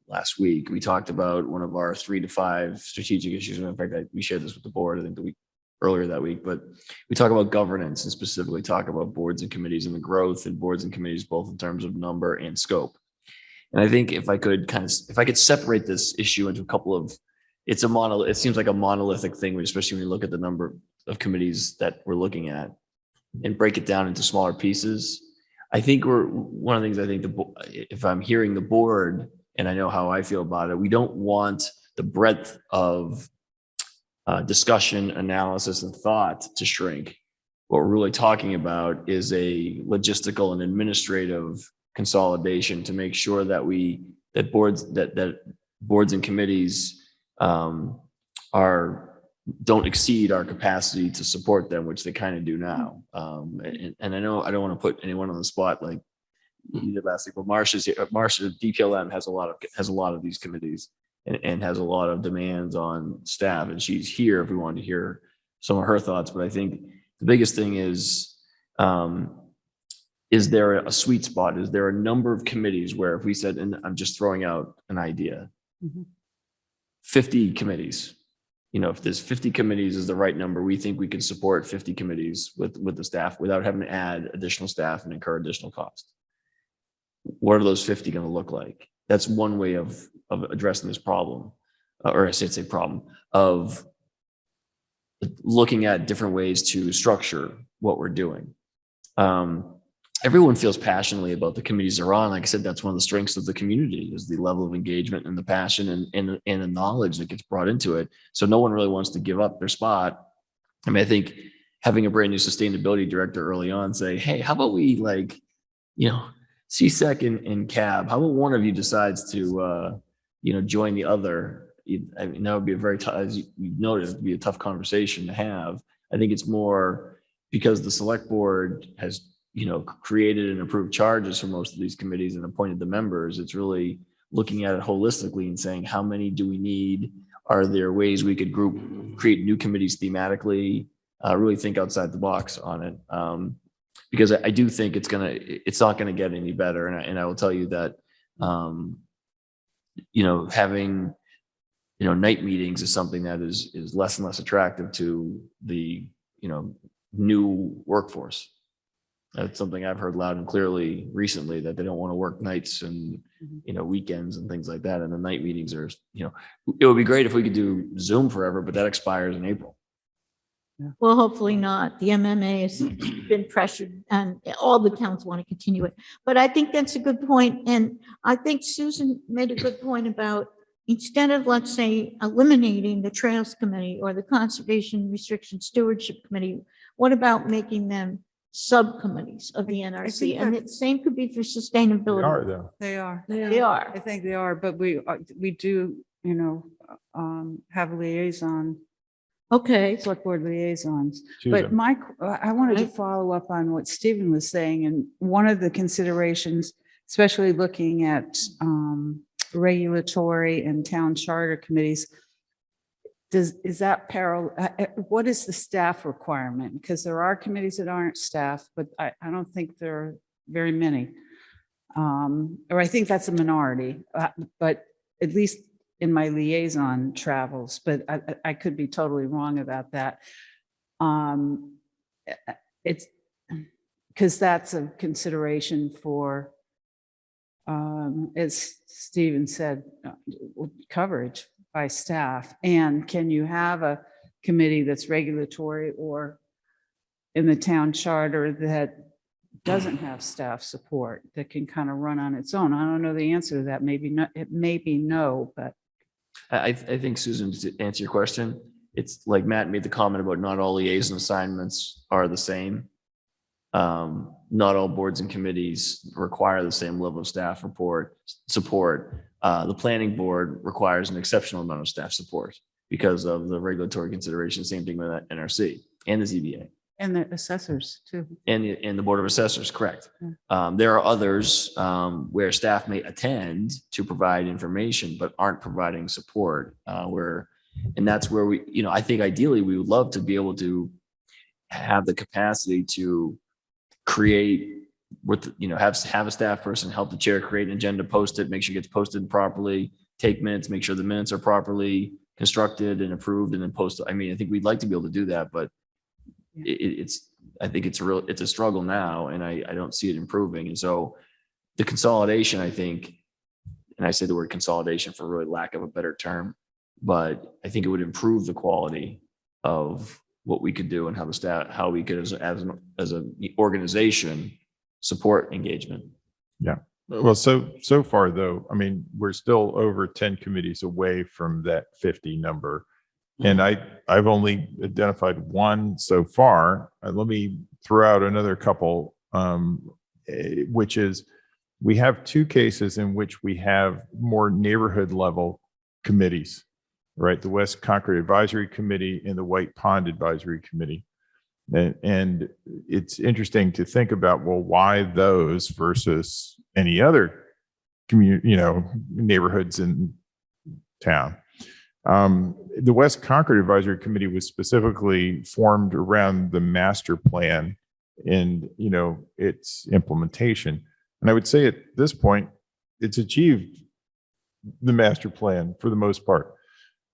Speaker 6: last week, we talked about one of our 3 to 5 strategic issues. And in fact, we shared this with the board, I think the week earlier that week, but we talk about governance and specifically talk about boards and committees and the growth in boards and committees, both in terms of number and scope. And I think if I could separate this issue into a couple of, it seems like a monolithic thing, especially when you look at the number of committees that we're looking at and break it down into smaller pieces. I think one of the things I think if I'm hearing the board and I know how I feel about it, we don't want the breadth of discussion, analysis, and thought to shrink. What we're really talking about is a logistical and administrative consolidation to make sure that boards and committees don't exceed our capacity to support them, which they kind of do now. And I know I don't want to put anyone on the spot like you did last week, but Marcia's DPLM has a lot of these committees and has a lot of demands on staff, and she's here if we wanted to hear some of her thoughts. But I think the biggest thing is there a sweet spot? Is there a number of committees where if we said, and I'm just throwing out an idea, 50 committees, if there's 50 committees is the right number, we think we can support 50 committees with the staff without having to add additional staff and incur additional cost. What are those 50 going to look like? That's one way of addressing this problem, or I should say problem, of looking at different ways to structure what we're doing. Everyone feels passionately about the committees they're on. Like I said, that's one of the strengths of the community is the level of engagement and the passion and the knowledge that gets brought into it. So no one really wants to give up their spot. I mean, I think having a brand new sustainability director early on say, hey, how about we CSEC and CAB, how about one of you decides to, join the other? I mean, that would be a very tough, as you noticed, it'd be a tough conversation to have. I think it's more because the select board has, created and approved charges for most of these committees and appointed the members. It's really looking at it holistically and saying, how many do we need? Are there ways we could create new committees thematically, really think outside the box on it? Because I do think it's not going to get any better. And I will tell you that, having, night meetings is something that is less and less attractive to the, new workforce. That's something I've heard loud and clearly recently, that they don't want to work nights and, weekends and things like that. And the night meetings are, it would be great if we could do Zoom forever, but that expires in April.
Speaker 1: Well, hopefully not. The MMA has been pressured and all the towns want to continue it. But I think that's a good point. And I think Susan made a good point about instead of, let's say, eliminating the Trails Committee or the Conservation Restriction Stewardship Committee, what about making them subcommittees of the NRC? And the same could be for
Speaker 2: They
Speaker 1: sustainability.
Speaker 2: are though.
Speaker 4: They are.
Speaker 1: They are.
Speaker 4: I think they are, but we do, have a liaison,
Speaker 1: Okay.
Speaker 4: select board liaisons.
Speaker 2: Choose
Speaker 4: But
Speaker 2: them.
Speaker 4: I wanted to
Speaker 1: Right.
Speaker 4: follow up on what Stephen was saying, and one of the considerations, especially looking at regulatory and town charter committees, is that what is the staff requirement? Because there are committees that aren't staff, but I don't think there are very many. Or I think that's a minority, but at least in my liaison travels, but I could be totally wrong about that. It's because that's a consideration for, as Stephen said, coverage by staff. And can you have a committee that's regulatory or in the town charter that doesn't have staff support, that can kind of run on its own? I don't know the answer to that. Maybe not. It may be no, but
Speaker 6: I think, Susan, to answer your question, it's like Matt made the comment about not all liaison assignments are the same. Not all boards and committees require the same level of staff support. The planning board requires an exceptional amount of staff support because of the regulatory consideration. Same thing with that NRC and the ZBA.
Speaker 4: and the assessors too.
Speaker 6: And the Board of Assessors, correct. There are others where staff may attend to provide information, but aren't providing support. And that's where I think ideally we would love to be able to have the capacity to create have a staff person help the chair create an agenda, post it, make sure it gets posted properly, take minutes, make sure the minutes are properly constructed and approved, and then post it. I mean, I think we'd like to be able to do that, but I think it's a struggle now, and I don't see it improving. And so the consolidation, I think, and I say the word consolidation for really lack of a better term, but I think it would improve the quality of what we could do and how we could as an organization support engagement.
Speaker 2: Yeah. Well, so far though, I mean, we're still over 10 committees away from that 50 number. And I've only identified one so far. Let me throw out another couple, which is we have two cases in which we have more neighborhood level committees, right? The West Concord Advisory Committee and the White Pond Advisory Committee. And it's interesting to think about, well, why those versus any other community, neighborhoods in town. The West Concord Advisory Committee was specifically formed around the master plan and, its implementation. And I would say at this point, it's achieved the master plan for the most part.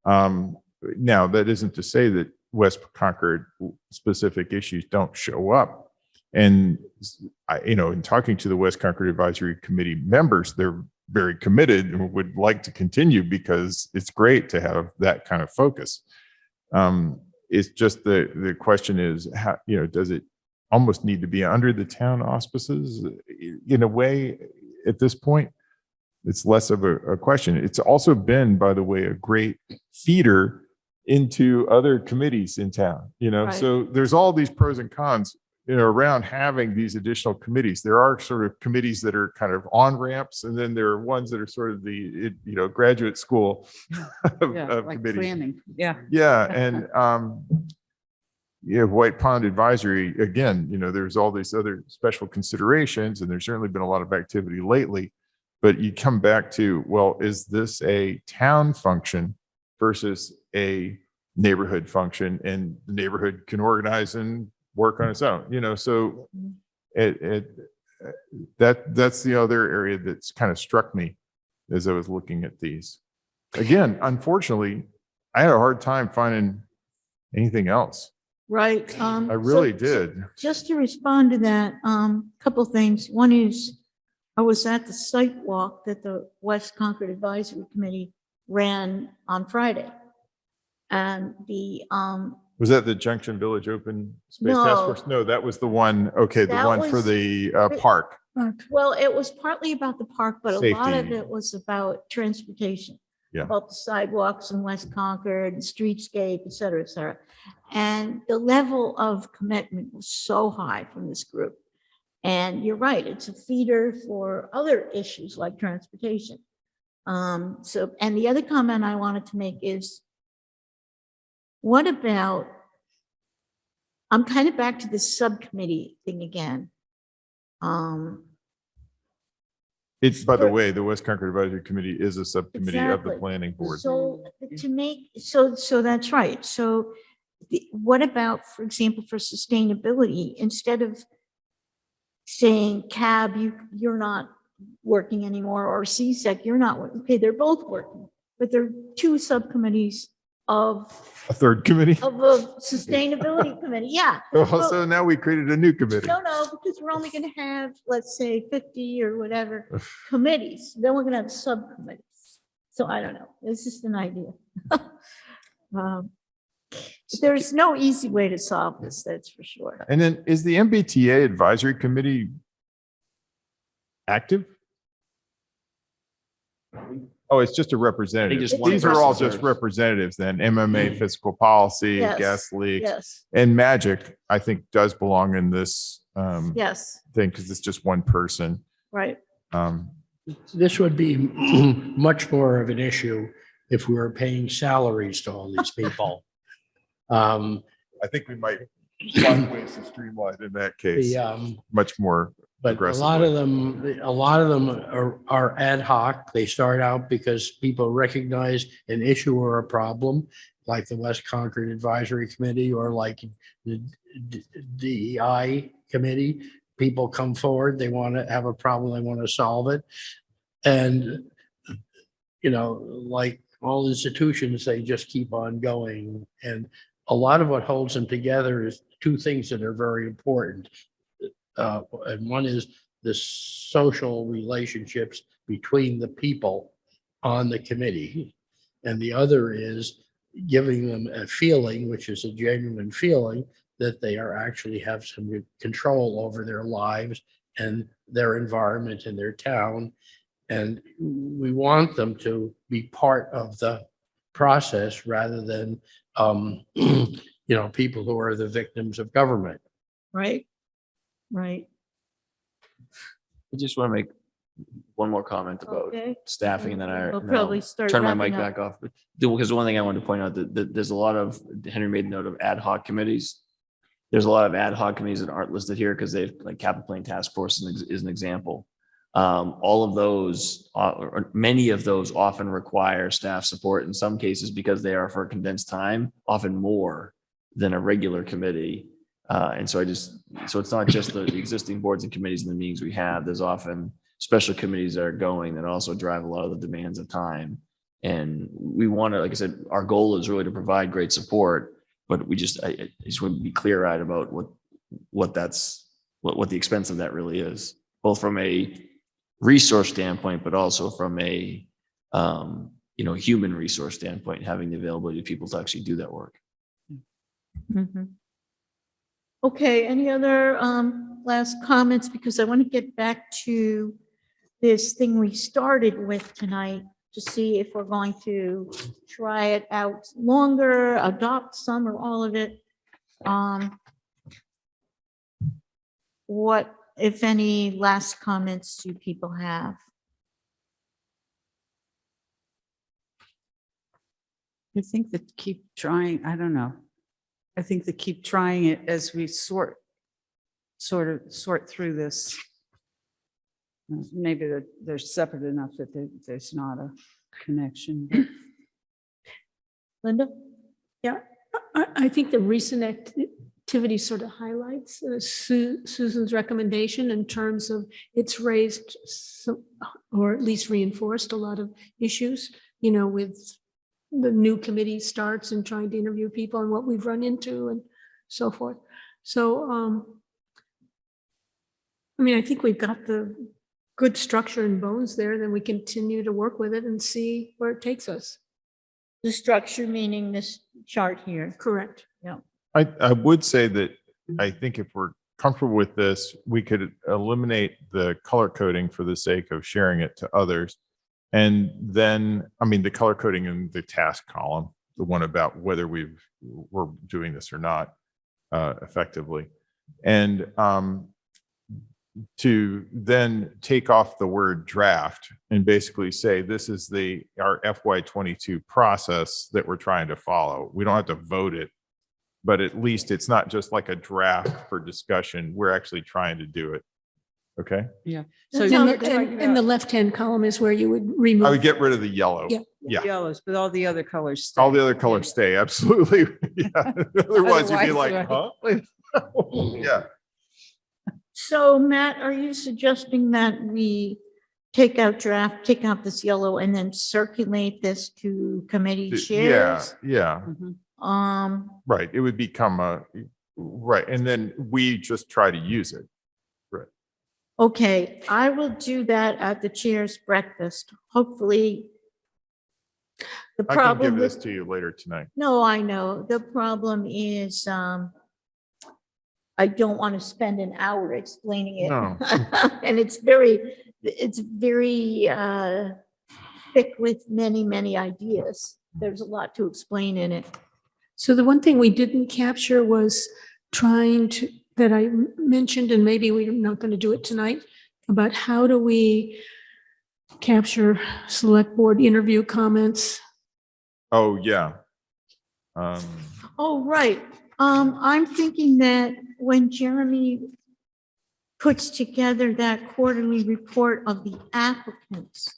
Speaker 2: Now, that isn't to say that West Concord specific issues don't show up. And, in talking to the West Concord Advisory Committee members, they're very committed and would like to continue because it's great to have that kind of focus. It's just the question is, how, does it almost need to be under the town auspices? In a way, at this point, it's less of a question. It's also been, by the way, a great feeder into other committees in town,
Speaker 1: Right.
Speaker 2: So there's all these pros and cons, around having these additional committees. There are sort of committees that are kind of on ramps, and then there are ones that are sort of the, graduate school of
Speaker 4: Like
Speaker 2: committees.
Speaker 4: planning. Yeah.
Speaker 2: Yeah. And, White Pond Advisory, again, there's all these other special considerations, and there's certainly been a lot of activity lately, but you come back to, well, is this a town function versus a neighborhood function? And the neighborhood can organize and work on its own, so that's the other area that's kind of struck me as I was looking at these. Again, unfortunately, I had a hard time finding anything else.
Speaker 1: Right.
Speaker 2: I really did.
Speaker 1: Just to respond to that, couple things. One is I was at the site walk that the West Concord Advisory Committee ran on Friday. And
Speaker 2: Was that the Junction Village Open Space Task
Speaker 1: No.
Speaker 2: Force? No, that was the one, okay, the
Speaker 1: That
Speaker 2: one for
Speaker 1: was-
Speaker 2: the park.
Speaker 1: Well, it was partly about the park, but a lot of
Speaker 2: Safety.
Speaker 1: it was about transportation.
Speaker 2: Yeah.
Speaker 1: About the sidewalks in West Concord, and streetscape, et cetera, et cetera. And the level of commitment was so high from this group. And you're right, it's a feeder for other issues like transportation. So, and the other comment I wanted to make is, what about, I'm kind of back to this subcommittee thing again.
Speaker 2: It's, by the
Speaker 1: But-
Speaker 2: way, the West Concord Advisory Committee is a subcommittee of the
Speaker 1: Exactly.
Speaker 2: planning board.
Speaker 1: So to make, so that's right. So what about, for example, for sustainability, instead of saying CAB, you're not working anymore, or CSEC, you're not working. Okay, they're both working, but they're two subcommittees of
Speaker 2: A third committee?
Speaker 1: a sustainability committee. Yeah.
Speaker 2: So now we created a new committee.
Speaker 1: No, because we're only going to have, let's say, 50 or whatever committees. Then we're going to have subcommittees. So I don't know. It's just an idea. There's no easy way to solve this, that's for sure.
Speaker 2: And then is the MBTA Advisory Committee active? Oh, it's just a representative.
Speaker 6: just one
Speaker 2: These are all
Speaker 6: person
Speaker 2: just
Speaker 6: serves.
Speaker 2: representatives then, MMA, fiscal policy,
Speaker 1: Yes,
Speaker 2: gas leaks.
Speaker 1: Yes,
Speaker 2: And Magic, I think, does belong in this
Speaker 1: yes,
Speaker 2: thing because it's just one person.
Speaker 1: right.
Speaker 7: This would be much more of an issue if we were paying salaries to all these people.
Speaker 2: I think we might find ways to streamline in that case, much more.
Speaker 7: But a lot of them are ad hoc. They start out because people recognize an issue or a problem, like the West Concord Advisory Committee or like the DEI Committee. People come forward, they want to have a problem, they want to solve it. And, you know, like all institutions, they just keep on going. And a lot of what holds them together is two things that are very important. And one is the social relationships between the people on the committee. And the other is giving them a feeling, which is a genuine feeling, that they are actually have some control over their lives and their environment in their town. And we want them to be part of the process rather than, you know, people who are the victims of government.
Speaker 1: Right, right.
Speaker 6: I just want to make one more comment about
Speaker 1: Okay.
Speaker 6: staffing and then
Speaker 1: We'll
Speaker 6: then
Speaker 1: probably
Speaker 6: I'll
Speaker 1: start
Speaker 6: turn my
Speaker 1: wrapping
Speaker 6: mic
Speaker 1: up.
Speaker 6: back off. But because one thing I wanted to point out that there's a lot of, Henry made note of ad hoc committees. There's a lot of ad hoc committees that aren't listed here because they've, like Capital Planning Task Force is an example. All of those, or many of those often require staff support in some cases because they are for a condensed time, often more than a regular committee. And so so it's not just the existing boards and committees and the meetings we have. There's often special committees that are going that also drive a lot of the demands of time. And we want to, like I said, our goal is really to provide great support, but I just want to be clear-eyed about what the expense of that really is, both from a resource standpoint, but also from a human resource standpoint, having the availability of people to actually do that work.
Speaker 1: Mhm. Okay, any other last comments? Because I want to get back to this thing we started with tonight to see if we're going to try it out longer, adopt some or all of it. What, if any, last comments do people have?
Speaker 4: I think that keep trying, I don't know. I think that keep trying it as we sort through this. Maybe they're separate enough that there's not a connection. but-
Speaker 1: Linda?
Speaker 3: Yeah, I think the recent activity sort of highlights Susan's recommendation in terms of it's raised some, or at least reinforced a lot of issues, you know, with the new committee starts and trying to interview people and what we've run into and so forth. So, I mean, I think we've got the good structure and bones there, then we continue to work with it and see where it takes us.
Speaker 1: The structure meaning this chart here.
Speaker 3: Correct.
Speaker 1: Yeah.
Speaker 2: I would say that I think if we're comfortable with this, we could eliminate the color coding for the sake of sharing it to others. And then, I mean, the color coding in the task column, the one about whether we're doing this or not effectively. And to then take off the word draft and basically say, this is our FY22 process that we're trying to follow. We don't have to vote it, but at least it's not just like a draft for discussion. We're actually trying to do it. Okay.
Speaker 4: Yeah.
Speaker 1: So
Speaker 4: So
Speaker 3: And
Speaker 1: you
Speaker 4: you
Speaker 1: were
Speaker 3: in the left-hand column is where you would remove.
Speaker 2: I would get rid of the yellow.
Speaker 3: Yeah.
Speaker 2: Yeah.
Speaker 4: yellows, but all the other colors. Stay.
Speaker 2: All the other colors stay. Absolutely. Yeah. Otherwise you'd be like,
Speaker 4: Otherwise,
Speaker 2: huh? Yeah.
Speaker 1: So Matt, are you suggesting that we take out this yellow and then circulate this to committee
Speaker 2: Yeah.
Speaker 1: chairs?
Speaker 2: Yeah.
Speaker 4: Mhm.
Speaker 2: Right. It would become right. And then we just try to use it.
Speaker 1: Okay, I will do that at the chair's breakfast. Hopefully. The
Speaker 2: I can
Speaker 1: problem
Speaker 2: give this
Speaker 1: with,
Speaker 2: to you later tonight.
Speaker 1: no, I know. The problem is, I don't want to spend an hour explaining it.
Speaker 2: No.
Speaker 1: And it's very thick with many, many ideas. There's a lot to explain in it.
Speaker 3: So the one thing we didn't capture was that I mentioned, and maybe we're not going to do it tonight, about how do we capture select board interview comments?
Speaker 2: Oh, yeah.
Speaker 1: Oh, right. I'm thinking that when Jeremy puts together that quarterly report of the applicants,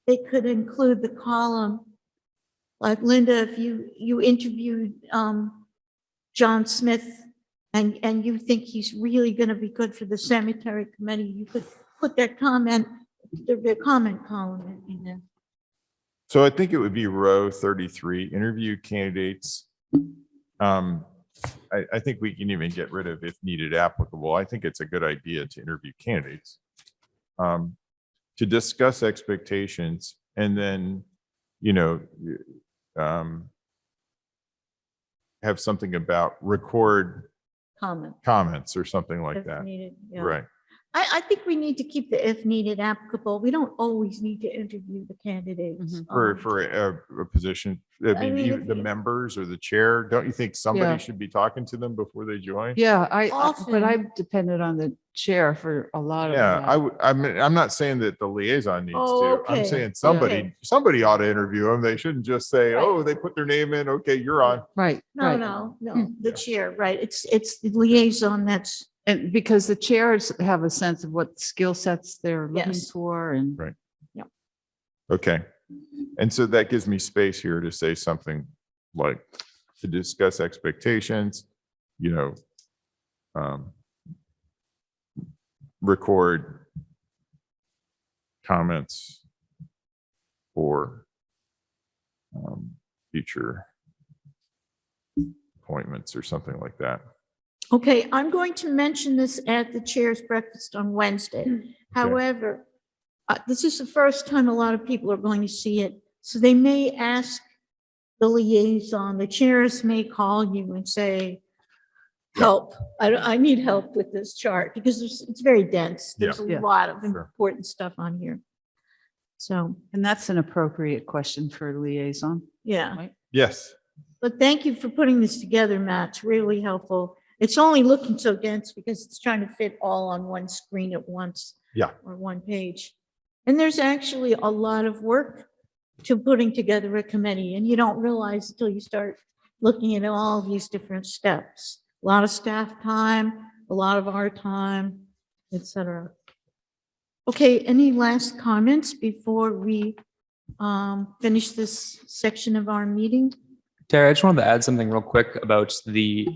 Speaker 1: they could include the column, like Linda, if you interviewed John Smith and you think he's really going to be good for the cemetery committee, you could put that comment, the comment column in there.
Speaker 2: So I think it would be row 33, interview candidates. I think we can even get rid of if needed applicable. I think it's a good idea to interview candidates, to discuss expectations, and then, have something about record comments or something like
Speaker 1: If
Speaker 2: that.
Speaker 1: needed, yeah.
Speaker 2: Right.
Speaker 1: I think we need to keep the if needed applicable. We don't always need to interview the candidates.
Speaker 2: For a position, I
Speaker 1: I
Speaker 2: mean,
Speaker 1: mean,
Speaker 2: even
Speaker 1: if
Speaker 2: the
Speaker 1: you-
Speaker 2: members or the chair, don't you think somebody
Speaker 4: Yeah.
Speaker 2: should be talking to them before they join?
Speaker 4: Yeah, but
Speaker 1: Often.
Speaker 4: I've depended on the chair for a lot of
Speaker 2: Yeah,
Speaker 4: that.
Speaker 2: I'm not saying that the liaison needs
Speaker 1: Oh,
Speaker 2: to.
Speaker 1: okay.
Speaker 2: I'm saying somebody ought to interview them. They shouldn't just say,
Speaker 1: Right.
Speaker 2: oh, they put their name in. Okay, you're on.
Speaker 4: Right,
Speaker 1: No,
Speaker 4: right.
Speaker 1: no, the chair, right. It's the liaison that's,
Speaker 4: And because the chairs have a sense of what skill sets they're looking
Speaker 1: Yes.
Speaker 4: for and.
Speaker 2: Right. Okay. And so that gives me space here to say something like to discuss expectations, record comments for future appointments or something like that.
Speaker 1: okay, I'm going to mention this at the chair's breakfast on Wednesday. However, this is the first time a lot of people are going to see it. So they may ask the liaison, the chairs may call you and say, help, I need help with this chart because it's very dense. There's
Speaker 4: Yeah.
Speaker 1: a lot of
Speaker 2: Sure.
Speaker 1: important stuff on here. So,
Speaker 4: And that's an appropriate question for a liaison.
Speaker 1: yeah.
Speaker 2: Yes.
Speaker 1: But thank you for putting this together, Matt. It's really helpful. It's only looking so dense because it's trying to fit all on one screen at once.
Speaker 2: Yeah.
Speaker 1: Or one page. And there's actually a lot of work to putting together a committee, and you don't realize until you start looking at all these different steps. A lot of staff time, a lot of our time, etc. Okay, any last comments before we finish this section of our meeting?
Speaker 5: Terry, I just wanted to add something real quick about the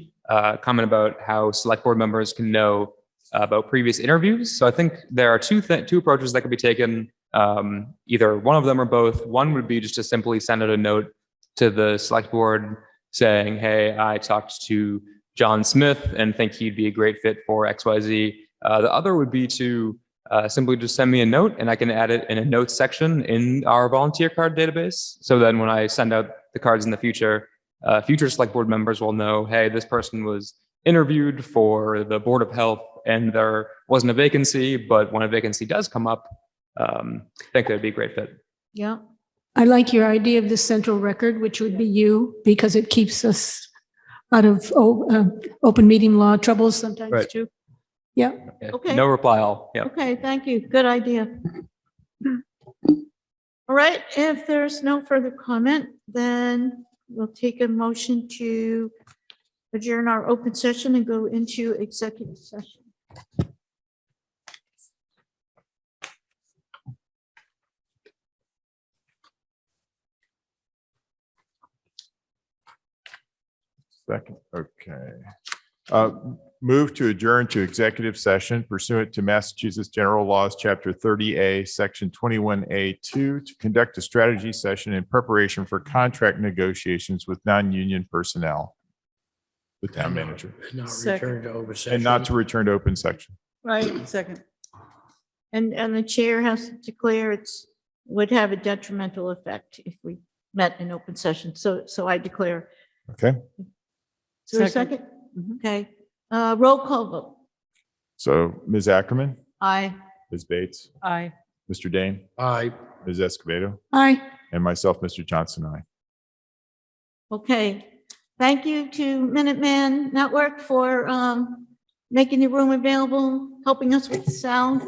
Speaker 5: comment about how select board members can know about previous interviews. So I think there are two approaches that could be taken. Either one of them or both. One would be just to simply send out a note to the select board saying, hey, I talked to John Smith and think he'd be a great fit for XYZ. The other would be to simply just send me a note and I can add it in a notes section in our volunteer card database. So then when I send out the cards in the future, future select board members will know, hey, this person was interviewed for the Board of Health and there wasn't a vacancy, but when a vacancy does come up, I think that'd be a great fit.
Speaker 1: Yeah.
Speaker 3: I like your idea of the central record, which would be you, because it keeps us out of open meeting law troubles sometimes
Speaker 5: Right.
Speaker 3: too. Yeah.
Speaker 1: Okay.
Speaker 5: No reply all. Yeah.
Speaker 1: Okay, thank you. Good idea. All right, if there's no further comment, then we'll take a motion to adjourn our open session and go into executive session.
Speaker 2: Second, okay. Move to adjourn to executive session pursuant to Massachusetts General Laws, Chapter 30A, Section 21A2, to conduct a strategy session in preparation for contract negotiations with non-union personnel. The town manager.
Speaker 7: Not
Speaker 4: Second.
Speaker 7: return to open session.
Speaker 2: And not to return to open section.
Speaker 1: Right,
Speaker 4: Second.
Speaker 1: and the chair has to declare would have a detrimental effect if we met in open session. So I declare.
Speaker 2: Okay,
Speaker 1: Is there a
Speaker 4: Second.
Speaker 1: second?
Speaker 4: Mhm.
Speaker 1: Okay, roll call vote.
Speaker 2: so Ms. Ackerman,
Speaker 1: Aye.
Speaker 2: Ms. Bates,
Speaker 4: Aye.
Speaker 2: Mr. Dane,
Speaker 7: Aye.
Speaker 2: Ms. Escobedo,
Speaker 3: Aye.
Speaker 2: and myself, Mr. Johnson, I.
Speaker 1: Okay, thank you to Minuteman Network for making the room available, helping us with the sound.